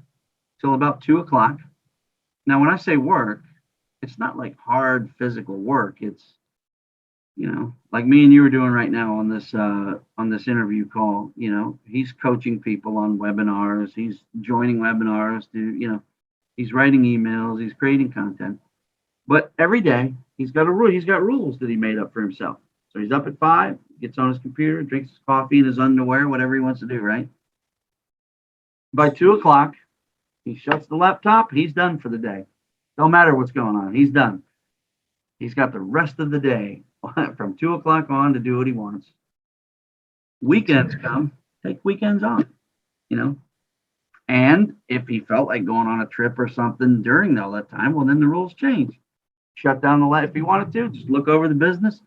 till about 2 o'clock. Now, when I say work, it's not like hard physical work. It's like me and you are doing right now on this interview call. He's coaching people on webinars. He's joining webinars to he's writing emails. He's creating content. But every day he's got a rule. He's got rules that he made up for himself. So he's up at 5, gets on his computer, drinks his coffee in his underwear, whatever he wants to do. Right. By 2 o'clock, he shuts the laptop. He's done for the day. Don't matter what's going on. He's done. He's got the rest of the day from 2 o'clock on to do what he wants. Weekends come, take weekends off, you know. And if he felt like going on a trip or something during all that time, well, then the rules change. Shut down the light if you wanted to, just look over the business,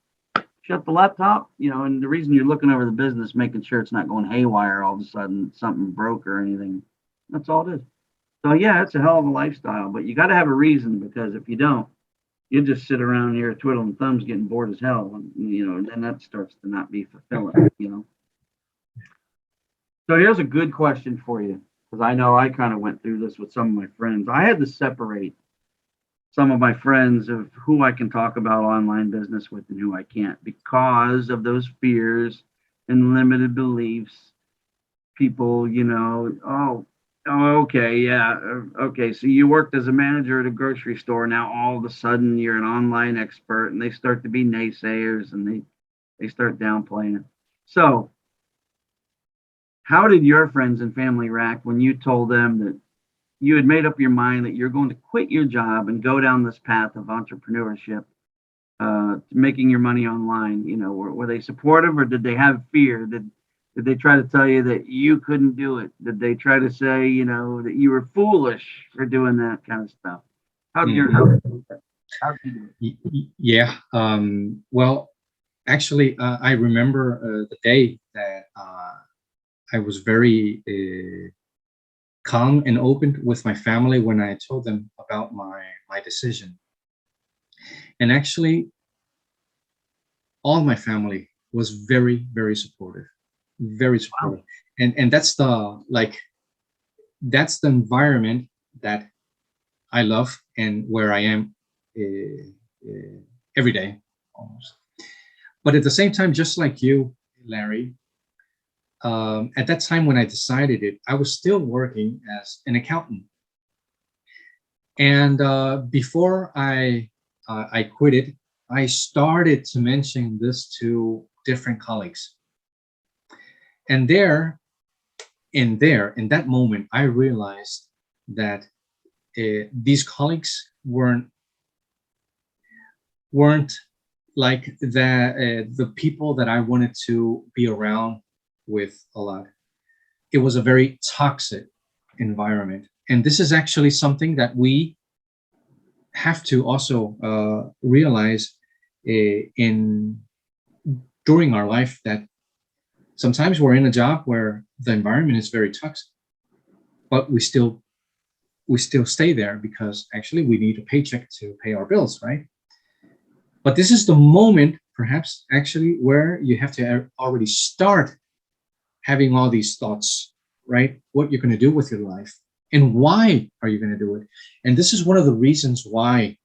shut the laptop, and the reason you're looking over the business, making sure it's not going haywire all of a sudden, something broke or anything. That's all it is. So yeah, it's a hell of a lifestyle, but you got to have a reason, because if you don't, you just sit around here twiddling thumbs, getting bored as hell, and then that starts to not be fulfilling. So here's a good question for you, because I know I kind of went through this with some of my friends. I had to separate some of my friends of who I can talk about online business with and who I can't, because of those fears and limited beliefs. People, okay, yeah, okay. So you worked as a manager at a grocery store. Now all of a sudden you're an online expert, and they start to be naysayers, and they start downplaying it. So how did your friends and family react when you told them that you had made up your mind that you're going to quit your job and go down this path of entrepreneurship, making your money online? Were they supportive, or did they have fear? Did they try to tell you that you couldn't do it? Did they try to say, that you were foolish for doing that kind of stuff? How did you do it? Yeah. Well, actually, I remember the day that I was very calm and open with my family when I told them about my decision. And actually, all my family was very, very supportive, very supportive. Wow. And that's that's the environment that I love, and where I am every day almost. But at the same time, just like you, Larry, at that time when I decided it, I was still working as an accountant. And before I quit it, I started to mention this to different colleagues. And in that moment, I realized that these colleagues weren't like the people that I wanted to be around with a lot. It was a very toxic environment, and this is actually something that we have to also realize in during our life, that sometimes we're in a job where the environment is very toxic, but we still stay there because actually we need a paycheck to pay our bills, right? But this is the moment, perhaps, actually, where you have to already start having all these thoughts, right? What you're going to do with your life, and why are you going to do it? And this is one of the reasons why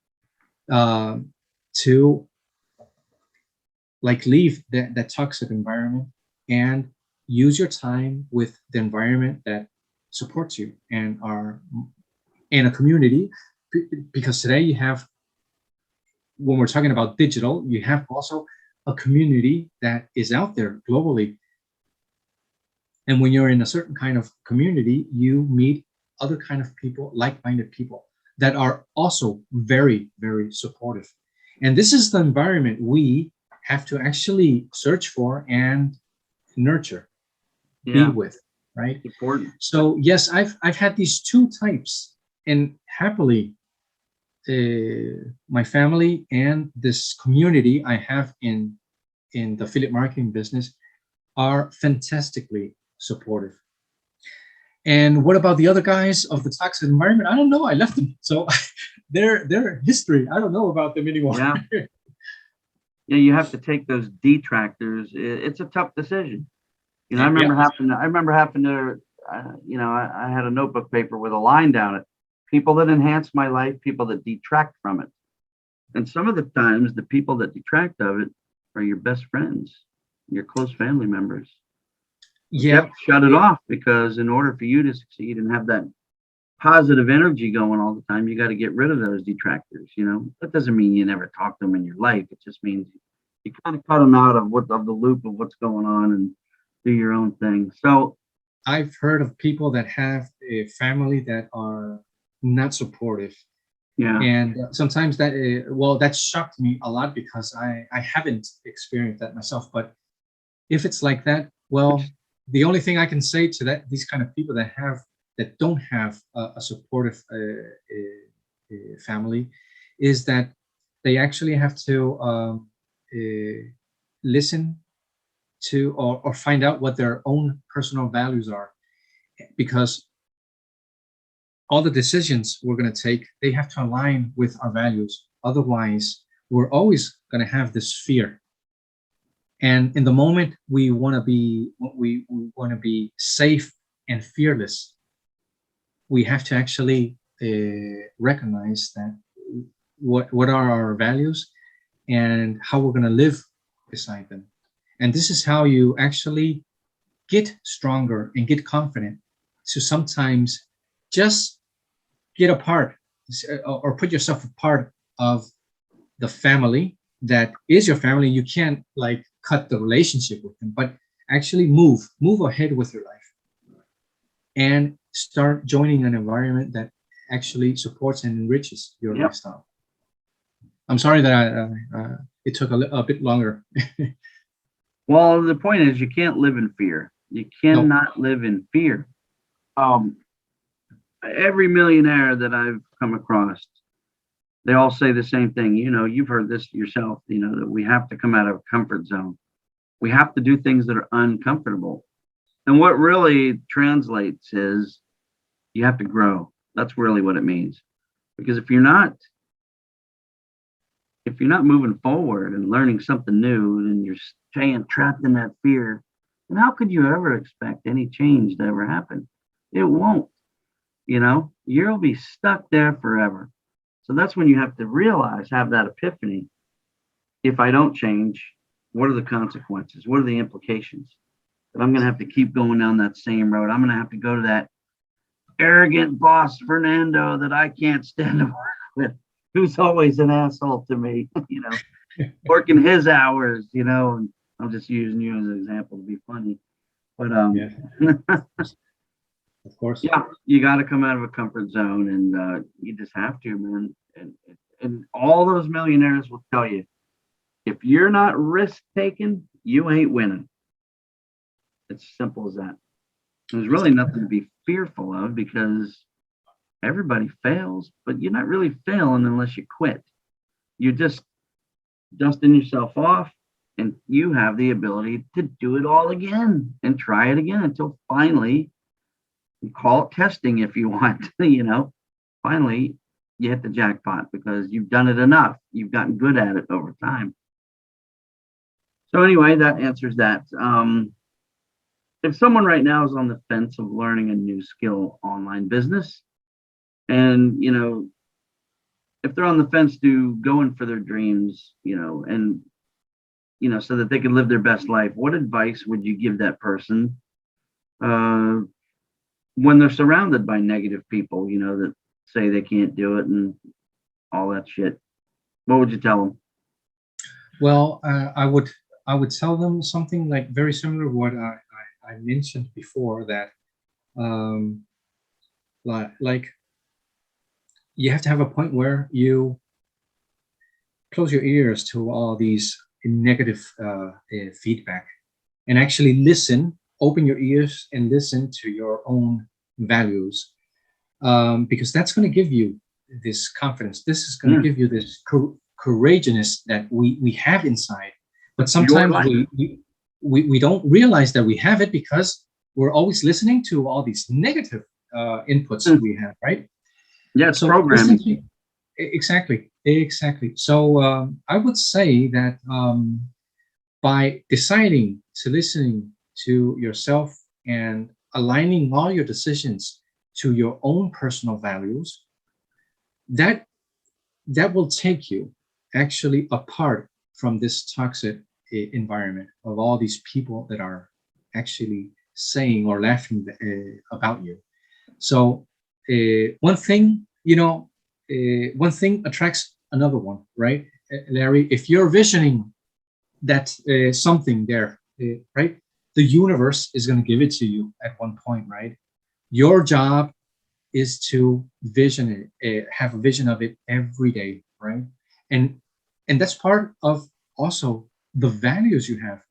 to leave that toxic environment and use your time with the environment that supports you and are in a community. Because today you have, when we're talking about digital, you have also a community that is out there globally. And when you're in a certain kind of community, you meet other kind of people, like-minded people that are also very, very supportive. And this is the environment we have to actually search for and nurture, be with, right? Important. So yes, I've had these two types, and happily, my family and this community I have in the affiliate marketing business are fantastically supportive. And what about the other guys of the toxic environment? I don't know. I left them. So they're history. I don't know about them anymore. Yeah. Yeah, you have to take those detractors. It's a tough decision. You know, Yeah. I remember having to, I had a notebook paper with a line down it. People that enhance my life, people that detract from it. And some of the times, the people that detract of it are your best friends, your close family members. But you have Yeah. to shut it off because in order for you to succeed and have that positive energy going all the time, you got to get rid of those detractors. You know, that doesn't mean you never talk to them in your life. It just means you kind of cut them out of the loop of what's going on and do your own thing. So I've heard of people that have a family that are not supportive. yeah, And sometimes that shocked me a lot because I haven't experienced that myself. But if it's like that, well, which the only thing I can say to these kind of people that don't have a supportive family is that they actually have to listen to or find out what their own personal values are, because all the decisions we're going to take, they have to align with our values. Otherwise, we're always going to have this fear. And in the moment we want to be safe and fearless, we have to actually recognize that what are our values and how we're going to live beside them. And this is how you actually get stronger and get confident to sometimes just get apart or put yourself a part of the family that is your family. You can't like cut the relationship with them, but actually move ahead with your life and start joining an environment that actually supports and enriches your yep. lifestyle. I'm sorry that it took a bit longer. Well, the point is you can't live in fear. You No. cannot live in fear. Um, every millionaire that I've come across, they all say the same thing. You know, you've heard this yourself, you know, that we have to come out of a comfort zone. We have to do things that are uncomfortable. And what really translates is you have to grow. That's really what it means. Because if you're not moving forward and learning something new, and you're staying trapped in that fear, then how could you ever expect any change to ever happen? It won't. You know, you'll be stuck there forever. So that's when you have to realize, have that epiphany. If I don't change, what are the consequences? What are the implications? That I'm going to have to keep going down that same road. I'm going to have to go to that arrogant boss, Fernando, that I can't stand to work with, who's always an asshole to me, you know, working his hours, you know, and I'm just using you as an example to be funny. But Yeah, of course. yeah, you got to come out of a comfort zone, and you just have to, man. And all those millionaires will tell you, if you're not risk taking, you ain't winning. It's simple as that. There's really nothing to be fearful of because everybody fails, but you're not really failing unless you quit. You're just dusting yourself off, and you have the ability to do it all again and try it again until finally, you call it testing if you want, you know, finally you hit the jackpot because you've done it enough. You've gotten good at it over time. So anyway, that answers that. If someone right now is on the fence of learning a new skill, online business, and you know, if they're on the fence to going for their dreams, you know, and you know, so that they can live their best life, what advice would you give that person uh, when they're surrounded by negative people, you know, that say they can't do it and all that shit? What would you tell them? Well, I would tell them something like very similar to what I mentioned before, that um, like you have to have a point where you close your ears to all these negative feedback and actually listen. Open your ears and listen to your own values, because that's going to give you this confidence. This is going to Yeah, give you this courageousness that we have inside, but it's your sometimes life. we don't realize that we have it because we're always listening to all these negative inputs we have, right? Yeah, it's So listen programming. to exactly. So I would say that by deciding to listening to yourself and aligning all your decisions to your own personal values, that that will take you actually apart from this toxic environment of all these people that are actually saying or laughing about you. So one thing, one thing attracts another one, right, Larry? If you're visioning that something there, right, the universe is going to give it to you at one point, right? Your job is to vision it, have a vision of it every day, right? And and that's part of also the values you have.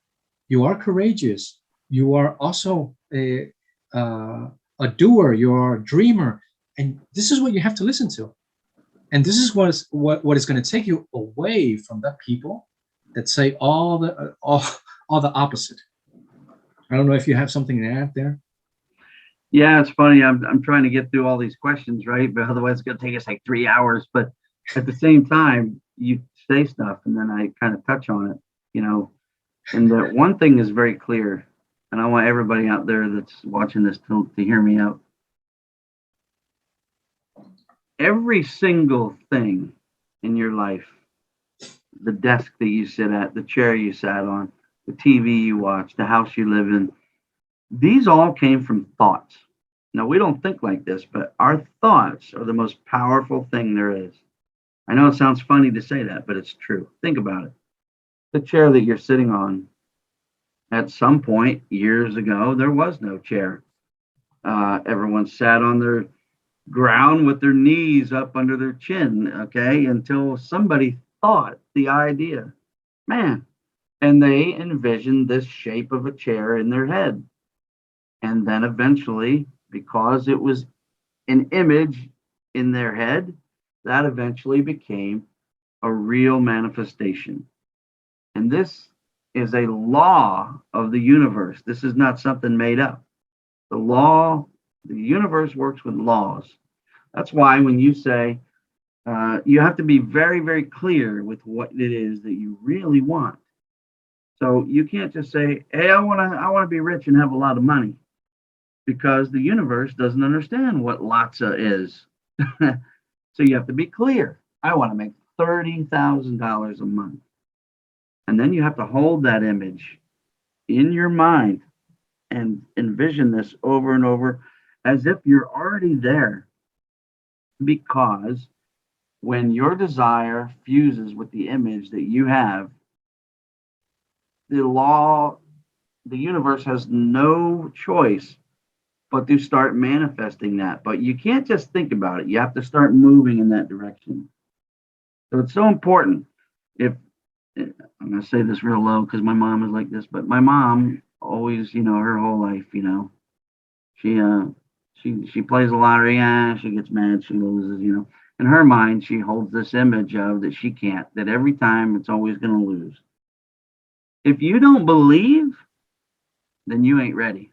You are courageous. You are also a doer. You are a dreamer, and this is what you have to listen to. And this is what is going to take you away from the people that say all the opposite. I don't know if you have something to add there. Yeah, it's funny. I'm trying to get through all these questions, right? But otherwise, it's gonna take us like 3 hours. But at the same time, you say stuff, and then I kind of touch on it, you know. And the one thing is very clear, and I want everybody out there that's watching this to hear me out. Every single thing in your life, the desk that you sit at, the chair you sat on, the TV you watch, the house you live in, these all came from thoughts. Now, we don't think like this, but our thoughts are the most powerful thing there is. I know it sounds funny to say that, but it's true. Think about it. The chair that you're sitting on, at some point years ago, there was no chair. Everyone sat on their ground with their knees up under their chin, okay, until somebody thought the idea. Man, and they envisioned this shape of a chair in their head. And then eventually, because it was an image in their head, that eventually became a real manifestation. And this is a law of the universe. This is not something made up. The law, the universe works with laws. That's why when you say you have to be very, very clear with what it is that you really want. So you can't just say, "Hey, I want to be rich and have a lot of money," because the universe doesn't understand what lotsa is. So you have to be clear. I want to make $30,000 a month. And then you have to hold that image in your mind and envision this over and over as if you're already there. Because when your desire fuses with the image that you have, the law, the universe has no choice but to start manifesting that. But you can't just think about it. You have to start moving in that direction. So it's so important. If I'm going to say this real low because my mom is like this, but my mom always, her whole life, she she plays the lottery. Yeah, she gets mad, she loses. In her mind, she holds this image of that she can't. That every time it's always going to lose. If you don't believe, then you ain't ready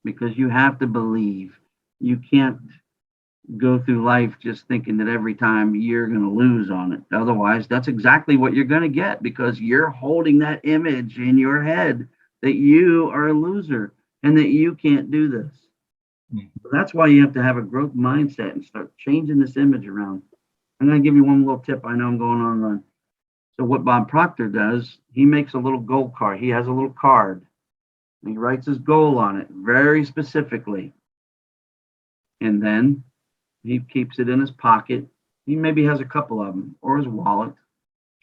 because you have to believe. You can't go through life just thinking that every time you're going to lose on it. Otherwise, that's exactly what you're going to get because you're holding that image in your head that you are a loser and that you can't do this. Mm. So that's why you have to have a growth mindset and start changing this image around. I'm going to give you one little tip. I know I'm going on and on. So what Bob Proctor does, he makes a little goal card. He has a little card and he writes his goal on it very specifically. And then he keeps it in his pocket. He maybe has a couple of them or his wallet,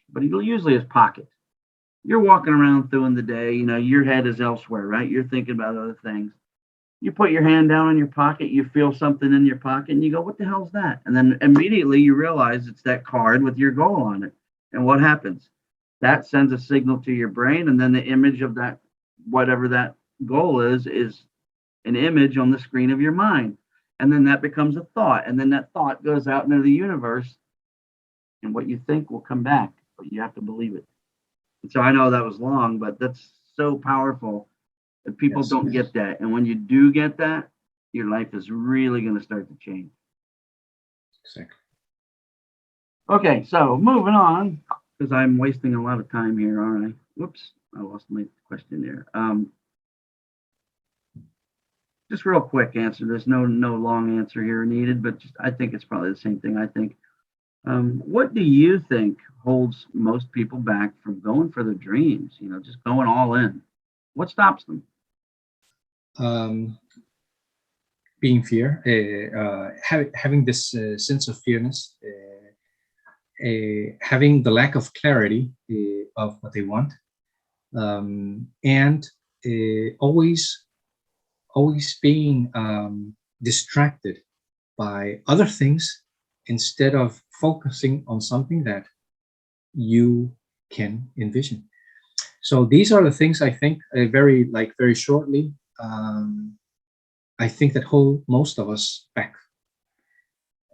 but he'll usually his pocket. You're walking around through in the day, your head is elsewhere, right? You're thinking about other things. You put your hand down in your pocket, you feel something in your pocket, and you go, "What the hell's that?" And then immediately you realize it's that card with your goal on it. And what happens? That sends a signal to your brain, and then the image of that, whatever that goal is an image on the screen of your mind. And then that becomes a thought. And then that thought goes out into the universe. And what you think will come back, but you have to believe it. And so I know that was long, but that's so powerful And people Yes. don't get that. And when you do get that, your life is really going to start to change. Exactly. Okay, so moving on, because I'm wasting a lot of time here, aren't I? Whoops, I lost my question there. Just real quick answer. There's no long answer here needed, but just I think it's probably the same thing. I think. What do you think holds most people back from going for their dreams? You know, just going all in. What stops them? Um, Being fear, having this sense of fearness, having the lack of clarity of what they want, and always being distracted by other things instead of focusing on something that you can envision. So these are the things I think very shortly. I think that hold most of us back,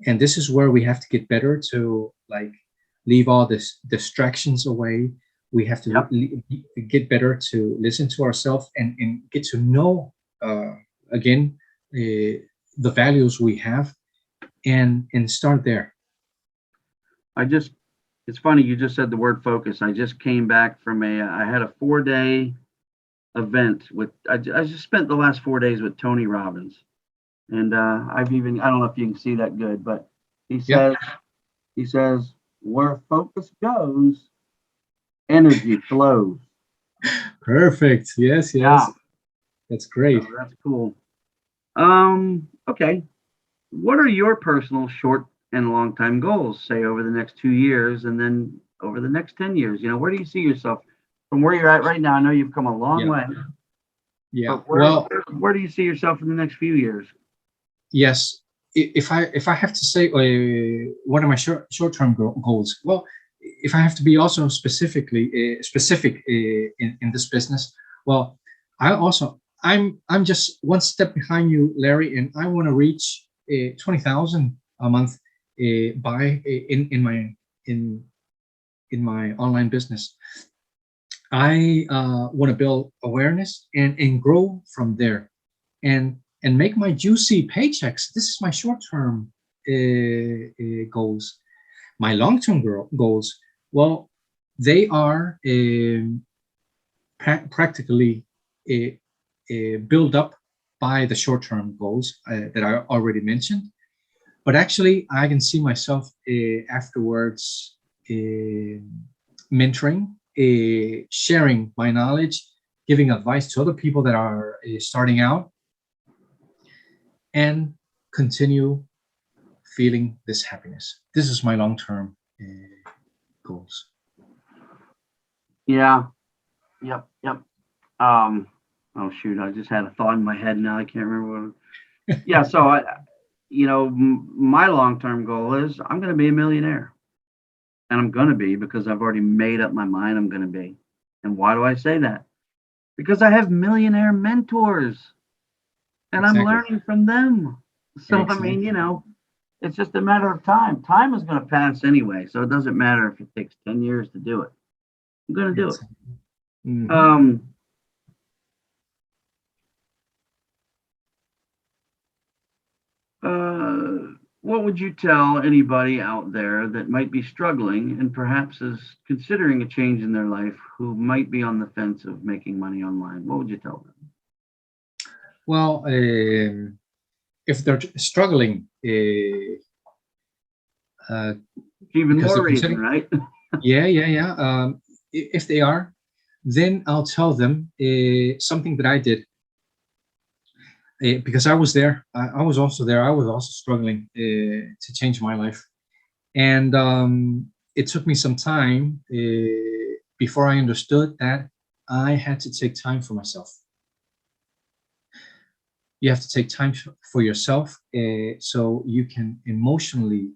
and this is where we have to get better to like leave all this distractions away. We have to Yep. get better to listen to ourselves and get to know again the values we have and start there. It's funny you just said the word focus. I just came back from I had a 4 day event I just spent the last 4 days with Tony Robbins. And I don't know if you can see that good, but he Yeah, says, he says, where focus goes, energy flows. perfect. Yes, Yeah. yes, that's great. So that's cool. Okay. What are your personal short and long time goals, say over the next 2 years and then over the next 10 years? You know, where do you see yourself from where you're at right now? I know you've come a long Yeah, way, yeah. but Well, where do you see yourself in the next few years? yes. If I have to say one of my short term goals, well, if I have to be also specific in this business, well, I'm just one step behind you, Larry, and I want to reach 20,000 a month by in in my online business. I want to build awareness and grow from there, and make my juicy paychecks. This is my short-term goals. My long-term goals, well, they are practically uh, built up by the short-term goals that I already mentioned. But actually, I can see myself afterwards mentoring, sharing my knowledge, giving advice to other people that are starting out, and continue feeling this happiness. This is my long-term goals. Yeah. Yep. Yep. Um, oh shoot, I just had a thought in my head now. I can't remember what. Yeah, so my long-term goal is I'm going to be a millionaire, and I'm going to be because I've already made up my mind I'm going to be. And why do I say that? Because I have millionaire mentors, and I'm Exactly. learning from them. So I mean, Exactly. it's just a matter of time. Time is going to pass anyway, so it doesn't matter if it takes 10 years to do it. I'm going to do it. Exactly. Hmm. Um, Uh, what would you tell anybody out there that might be struggling and perhaps is considering a change in their life who might be on the fence of making money online? What would you tell them? Well, if they're struggling Even because more they're reason, considering, right? yeah. If they are, then I'll tell them something that I did because I was there. I was also there. I was also struggling to change my life, and it took me some time before I understood that I had to take time for myself. You have to take time for yourself so you can emotionally,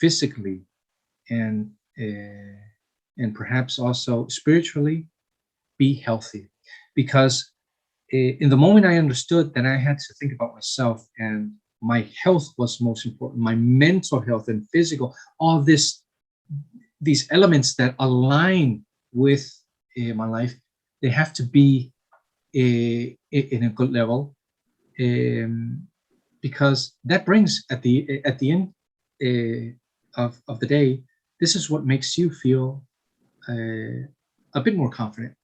physically, and uh, and perhaps also spiritually be healthy. Because in the moment I understood that I had to think about myself and my health was most important, my mental health and physical, all these elements that align with my life, they have to be in a good level, um, because that brings at the end of the day, this is what makes you feel a bit more confident,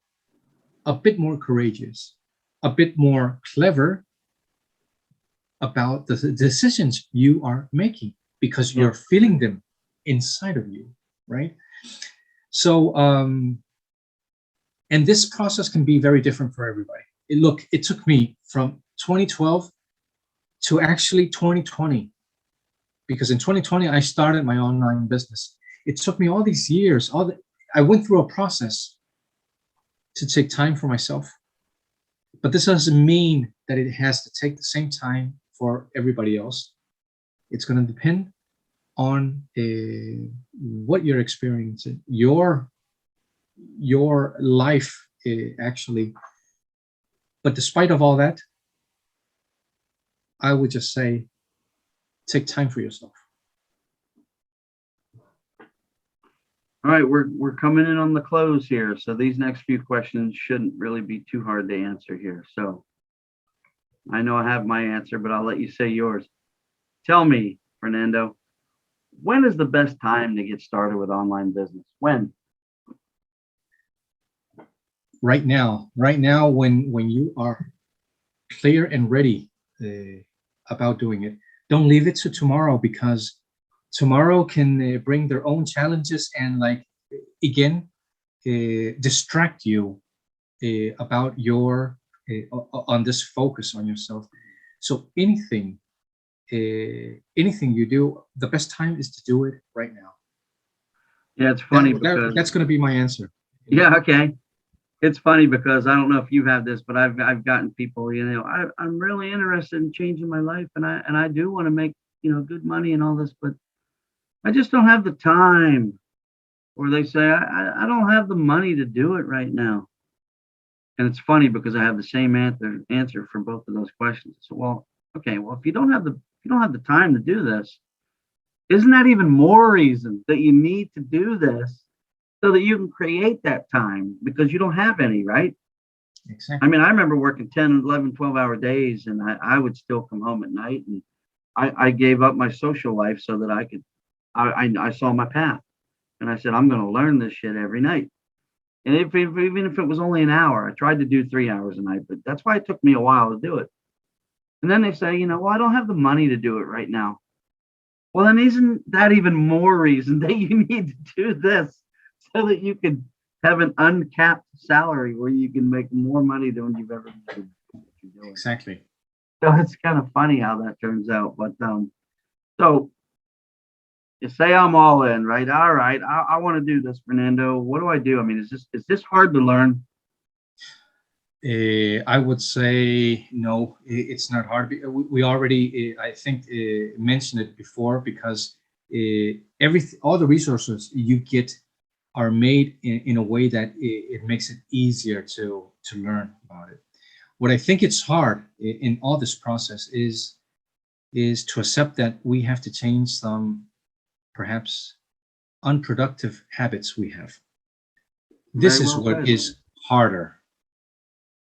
a bit more courageous, a bit more clever about the decisions you are making because Yeah. you're feeling them inside of you, right? So, and this process can be very different for everybody. It took me from 2012 to actually 2020, because in 2020 I started my online business. It took me all these years, I went through a process to take time for myself, but this doesn't mean that it has to take the same time for everybody else. It's going to depend on what you're experiencing, your life actually. But despite of all that, I would just say take time for yourself. All right, we're coming in on the close here, so these next few questions shouldn't really be too hard to answer here. So I know I have my answer, but I'll let you say yours. Tell me, Fernando, when is the best time to get started with online business? When? Right now, when you are clear and ready about doing it, don't leave it to tomorrow, because tomorrow can bring their own challenges and, like, again, distract you about your on this focus on yourself. So anything you do, the best time is to do it right now. Yeah, it's funny That's because going to be my answer. yeah, okay. It's funny because I don't know if you have this, but I've gotten people, I'm really interested in changing my life, and I do want to make, good money and all this, but I just don't have the time. Or they say I don't have the money to do it right now. And it's funny because I have the same answer for both of those questions. So, well, okay, well, if you don't have the time to do this, isn't that even more reason that you need to do this so that you can create that time, because you don't have any, right? I Exactly. mean, I remember working 10, 11, 12-hour days, and I would still come home at night, and I gave up my social life so that I saw my path, and I said, I'm going to learn this shit every night. And even if it was only an hour, I tried to do 3 hours a night, but that's why it took me a while to do it. And then they say, well, I don't have the money to do it right now. Well, then isn't that even more reason that you need to do this so that you can have an uncapped salary where you can make more money than you've ever made? Exactly. So it's kind of funny how that turns out. But so you say I'm all in, right? All right, I want to do this, Fernando. What do I do? I mean, is this hard to learn? I would say no, it's not hard. We already, I think, mentioned it before, because all the resources you get are made in a way that it makes it easier to learn about it. What I think it's hard in all this process is to accept that we have to change some perhaps unproductive habits we have. Very This is well what said. is harder.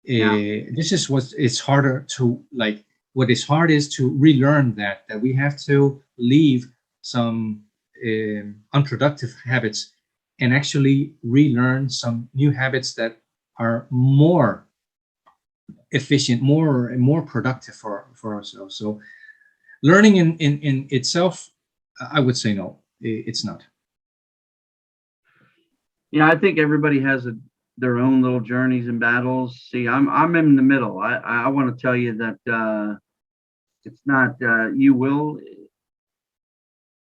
Yeah. This is what it's harder to, like, what is hard is to relearn that we have to leave some unproductive habits and actually relearn some new habits that are more efficient, more productive for ourselves. So learning in itself, I would say no, it's not. Yeah, I think everybody has their own little journeys and battles. See, I'm in the middle. I want to tell you that it's not. You will.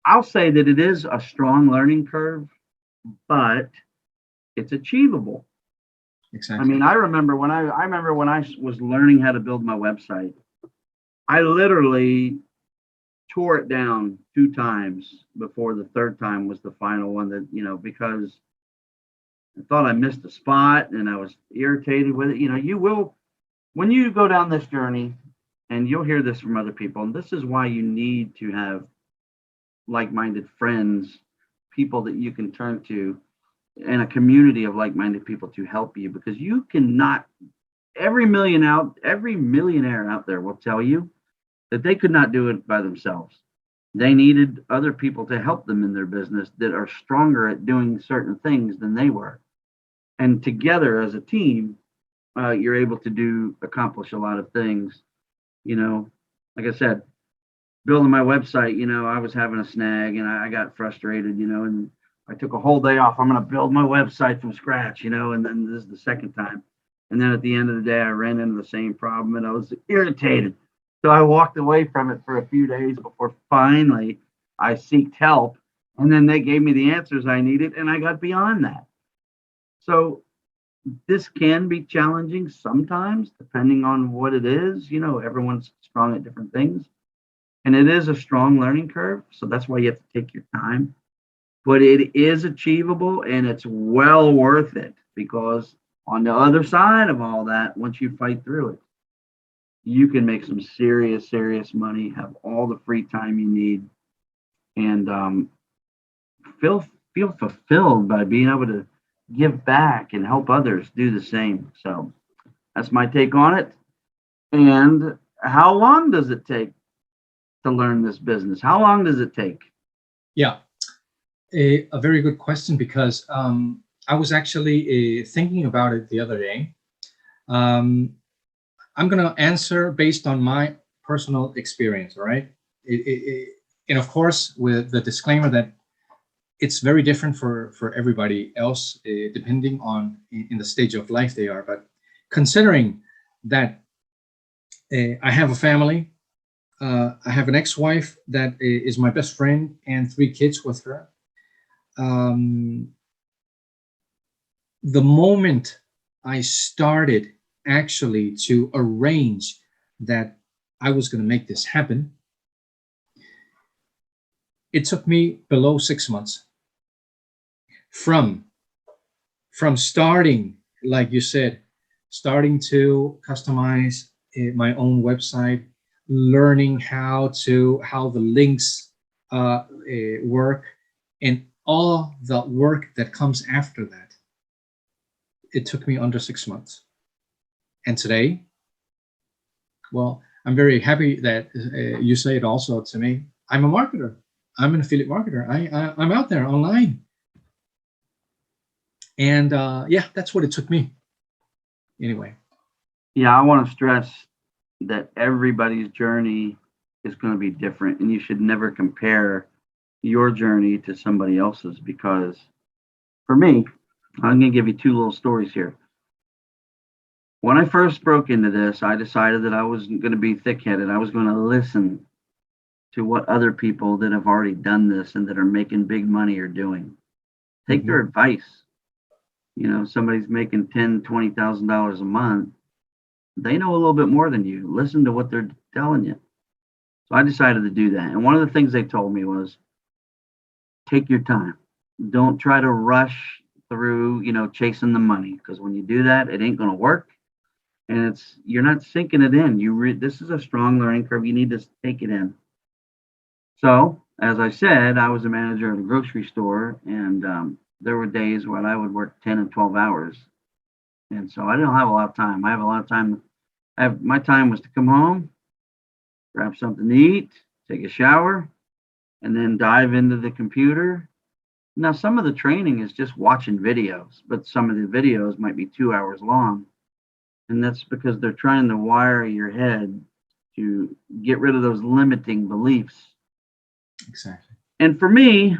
I'll say that it is a strong learning curve, but it's achievable. I Exactly. mean, I remember when I was learning how to build my website. I literally tore it down 2 times before the third time was the final one. That because I thought I missed a spot and I was irritated with it. You will, when you go down this journey, and you'll hear this from other people, and this is why you need to have like-minded friends, people that you can turn to, and a community of like-minded people to help you, because you cannot every millionaire out there will tell you that they could not do it by themselves. They needed other people to help them in their business that are stronger at doing certain things than they were. And together as a team, you're able to accomplish a lot of things. You know, like I said, building my website, I was having a snag and I got frustrated, and I took a whole day off. I'm going to build my website from scratch, and then this is the second time. And then at the end of the day, I ran into the same problem and I was irritated. So I walked away from it for a few days before finally I seeked help. And then they gave me the answers I needed and I got beyond that. So this can be challenging sometimes, depending on what it is. Everyone's strong at different things. And it is a strong learning curve. So that's why you have to take your time. But it is achievable and it's well worth it because on the other side of all that, once you fight through it, you can make some serious, serious money, have all the free time you need, and feel fulfilled by being able to give back and help others do the same. So that's my take on it. And how long does it take to learn this business? How long does it take? Yeah, a very good question because I was actually thinking about it the other day. I'm going to answer based on my personal experience, all right? And of course, with the disclaimer that it's very different for everybody else, depending on in the stage of life they are. But considering that I have a family, I have an ex-wife that is my best friend and 3 kids with her. The moment I started actually to arrange that I was going to make this happen, it took me below 6 months from starting, like you said, starting to customize my own website, learning how the links work, and all the work that comes after that. It took me under 6 months. And today, well, I'm very happy that you say it also to me. I'm a marketer. I'm an affiliate marketer. I'm out there online. And yeah, that's what it took me. Anyway. Yeah, I want to stress that everybody's journey is going to be different, and you should never compare your journey to somebody else's because for me, I'm going to give you 2 little stories here. When I first broke into this, I decided that I wasn't going to be thick-headed. I was going to listen to what other people that have already done this and that are making big money are doing. Take their advice. Somebody's making $10,000, $20,000 a month. They know a little bit more than you. Listen to what they're telling you. So I decided to do that. And one of the things they told me was take your time. Don't try to rush through, chasing the money because when you do that, it ain't going to work. And you're not sinking it in. This is a strong learning curve. You need to take it in. So, as I said, I was a manager at a grocery store, and there were days when I would work 10 and 12 hours. And so I didn't have a lot of time. I have a lot of time. My time was to come home, grab something to eat, take a shower, and then dive into the computer. Now, some of the training is just watching videos, but some of the videos might be 2 hours long. And that's because they're trying to wire your head to get rid of those limiting beliefs. Exactly. And for me,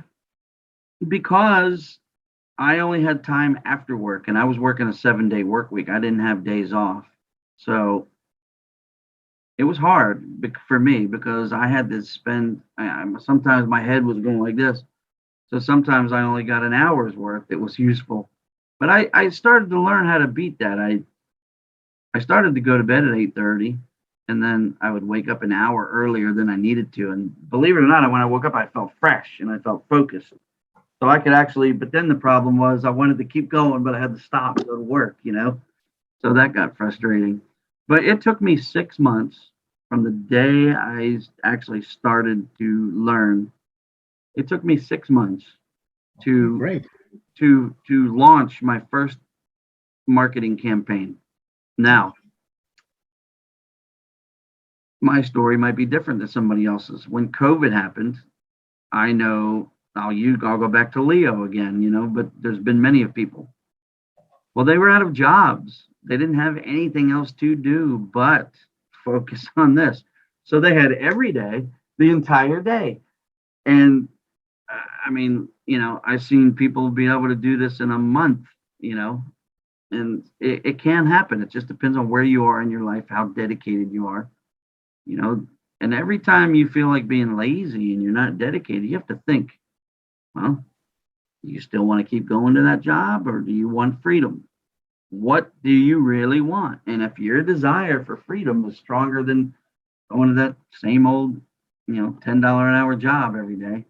because I only had time after work and I was working a 7-day work week, I didn't have days off. So it was hard for me because I had to sometimes my head was going like this. So sometimes I only got an hour's worth that was useful. But I started to learn how to beat that. I started to go to bed at 8:30, and then I would wake up an hour earlier than I needed to. And believe it or not, when I woke up, I felt fresh and I felt focused. So I could actually, but then the problem was I wanted to keep going, but I had to stop and go to work, So that got frustrating. But it took me 6 months from the day I actually started to learn. It took me 6 months to Great. to launch my first marketing campaign. Now, my story might be different than somebody else's. When COVID happened, I know I'll go back to Leo again, but there's been many of people. Well, they were out of jobs. They didn't have anything else to do but focus on this. So they had every day, the entire day. And I mean, I've seen people be able to do this in a month, and it can happen. It just depends on where you are in your life, how dedicated you are, you know. And every time you feel like being lazy and you're not dedicated, you have to think, well, do you still want to keep going to that job, or do you want freedom? What do you really want? And if your desire for freedom is stronger than going to that same old, $10 an hour job every day,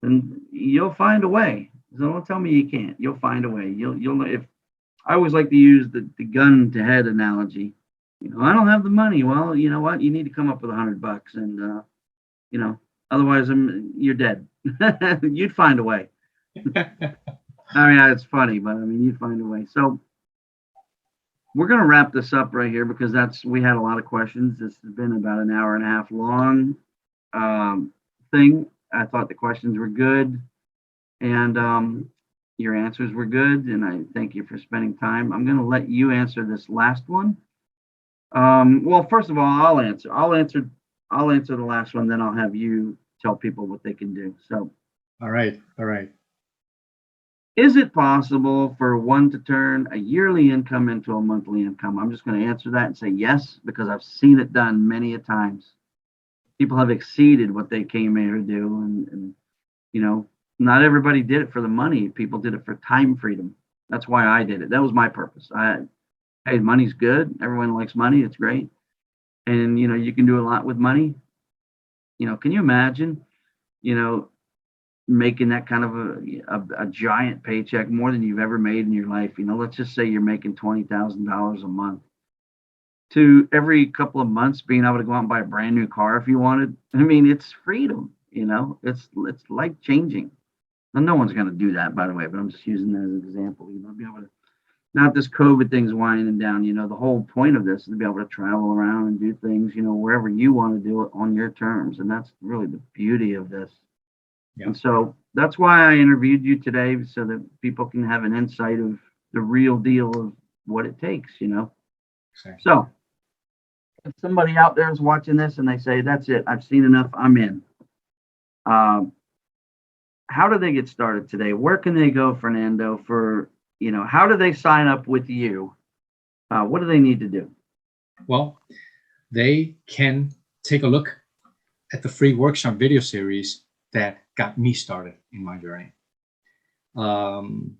then you'll find a way. So don't tell me you can't. You'll find a way. You'll if I always like to use the gun to head analogy. I don't have the money. Well, you know what? You need to come up with $100, and you know, otherwise you're dead. You'd find a way. I mean, it's funny, but I mean, you'd find a way. So we're going to wrap this up right here because we had a lot of questions. This has been about an hour and a half long thing. I thought the questions were good, and your answers were good, and I thank you for spending time. I'm going to let you answer this last one. Well, first of all, I'll answer. I'll answer the last one, then I'll have you tell people what they can do. So, All right. is it possible for one to turn a yearly income into a monthly income? I'm just going to answer that and say yes, because I've seen it done many a times. People have exceeded what they came here to do, and not everybody did it for the money. People did it for time freedom. That's why I did it. That was my purpose. Hey, money's good. Everyone likes money. It's great. And, you can do a lot with money. Can you imagine, making that kind of a giant paycheck, more than you've ever made in your life? Let's just say you're making $20,000 a month. To every couple of months being able to go out and buy a brand new car if you wanted. I mean, it's freedom, it's life changing. And no one's going to do that, by the way, but I'm just using that as an example. Be able to, now that this COVID thing's winding down, the whole point of this is to be able to travel around and do things, wherever you want to do it on your terms. And that's really the beauty of this. Yeah. And so that's why I interviewed you today, so that people can have an insight of the real deal of what it takes, Exactly. So if somebody out there is watching this and they say, that's it, I've seen enough, I'm in. How do they get started today? Where can they go, Fernando, how do they sign up with you? What do they need to do? Well, they can take a look at the free workshop video series that got me started in my journey. The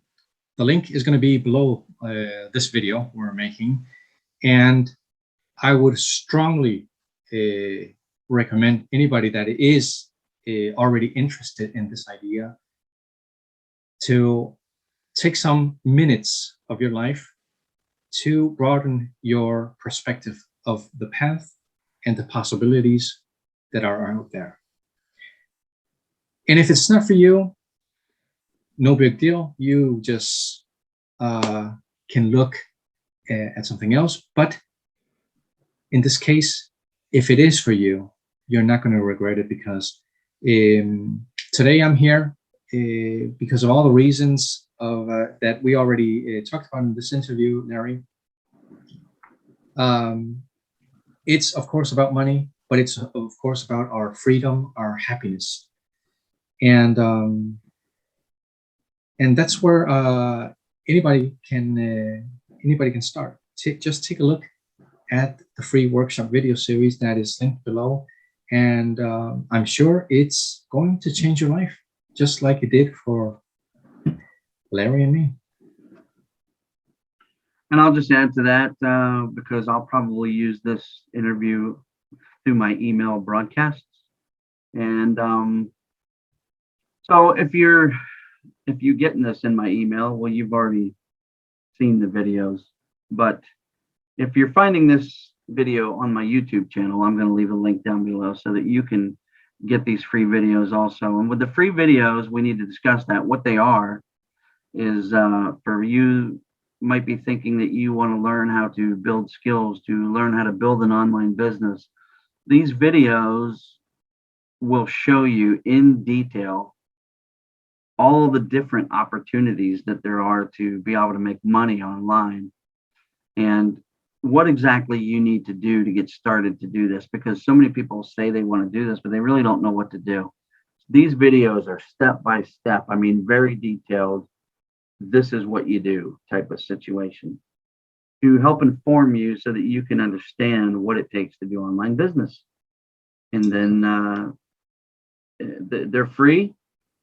link is going to be below this video we're making, and I would strongly recommend anybody that is already interested in this idea to take some minutes of your life to broaden your perspective of the path and the possibilities that are out there. And if it's not for you, no big deal. You just can look at something else. But in this case, if it is for you, you're not going to regret it, because today I'm here because of all the reasons of that we already talked about in this interview, Larry. It's of course about money, but it's of course about our freedom, our happiness, and that's where anybody can start. Just take a look at the free workshop video series that is linked below, and I'm sure it's going to change your life, just like it did for Larry and me. And I'll just add to that, because I'll probably use this interview through my email broadcasts. And so if you're getting this in my email, well, you've already seen the videos. But if you're finding this video on my YouTube channel, I'm going to leave a link down below so that you can get these free videos also. And with the free videos, we need to discuss that. What they are is, for you might be thinking that you want to learn how to build skills, to learn how to build an online business, these videos will show you in detail all the different opportunities that there are to be able to make money online, and what exactly you need to do to get started to do this, because so many people say they want to do this, but they really don't know what to do. These videos are step by step. I mean, very detailed. This is what you do type of situation to help inform you so that you can understand what it takes to do online business. And then they're free.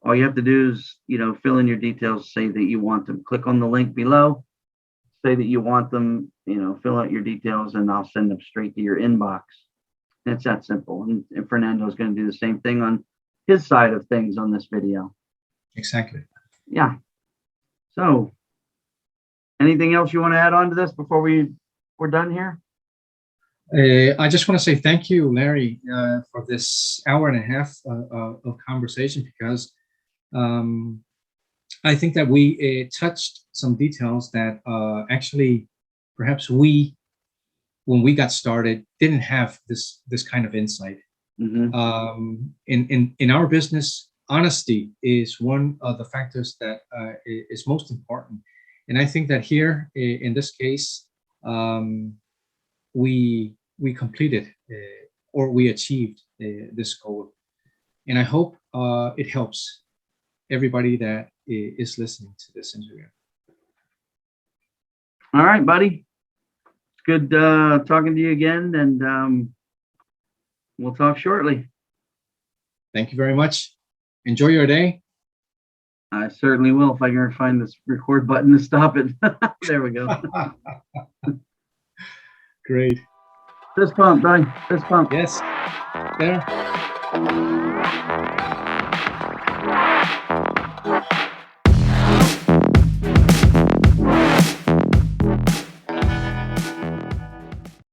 All you have to do is, fill in your details, say that you want them, click on the link below, say that you want them, fill out your details, and I'll send them straight to your inbox. It's that simple. And Fernando is going to do the same thing on his side of things on this video. Exactly. Yeah. So anything else you want to add on to this before we're done here? I just want to say thank you, Larry, for this hour and a half of conversation, because I think that we touched some details that actually perhaps when we got started, didn't have this kind of insight. Mm-hmm. In our business, honesty is one of the factors that is most important, and I think that here in this case, we completed or we achieved this goal, and I hope it helps everybody that is listening to this interview. All right, buddy. It's good talking to you again, and we'll talk shortly. Thank you very much. Enjoy your day. I certainly will, if I can find this record button to stop it. There we go. Great. Fist bump, buddy. Fist bump. Yes. There.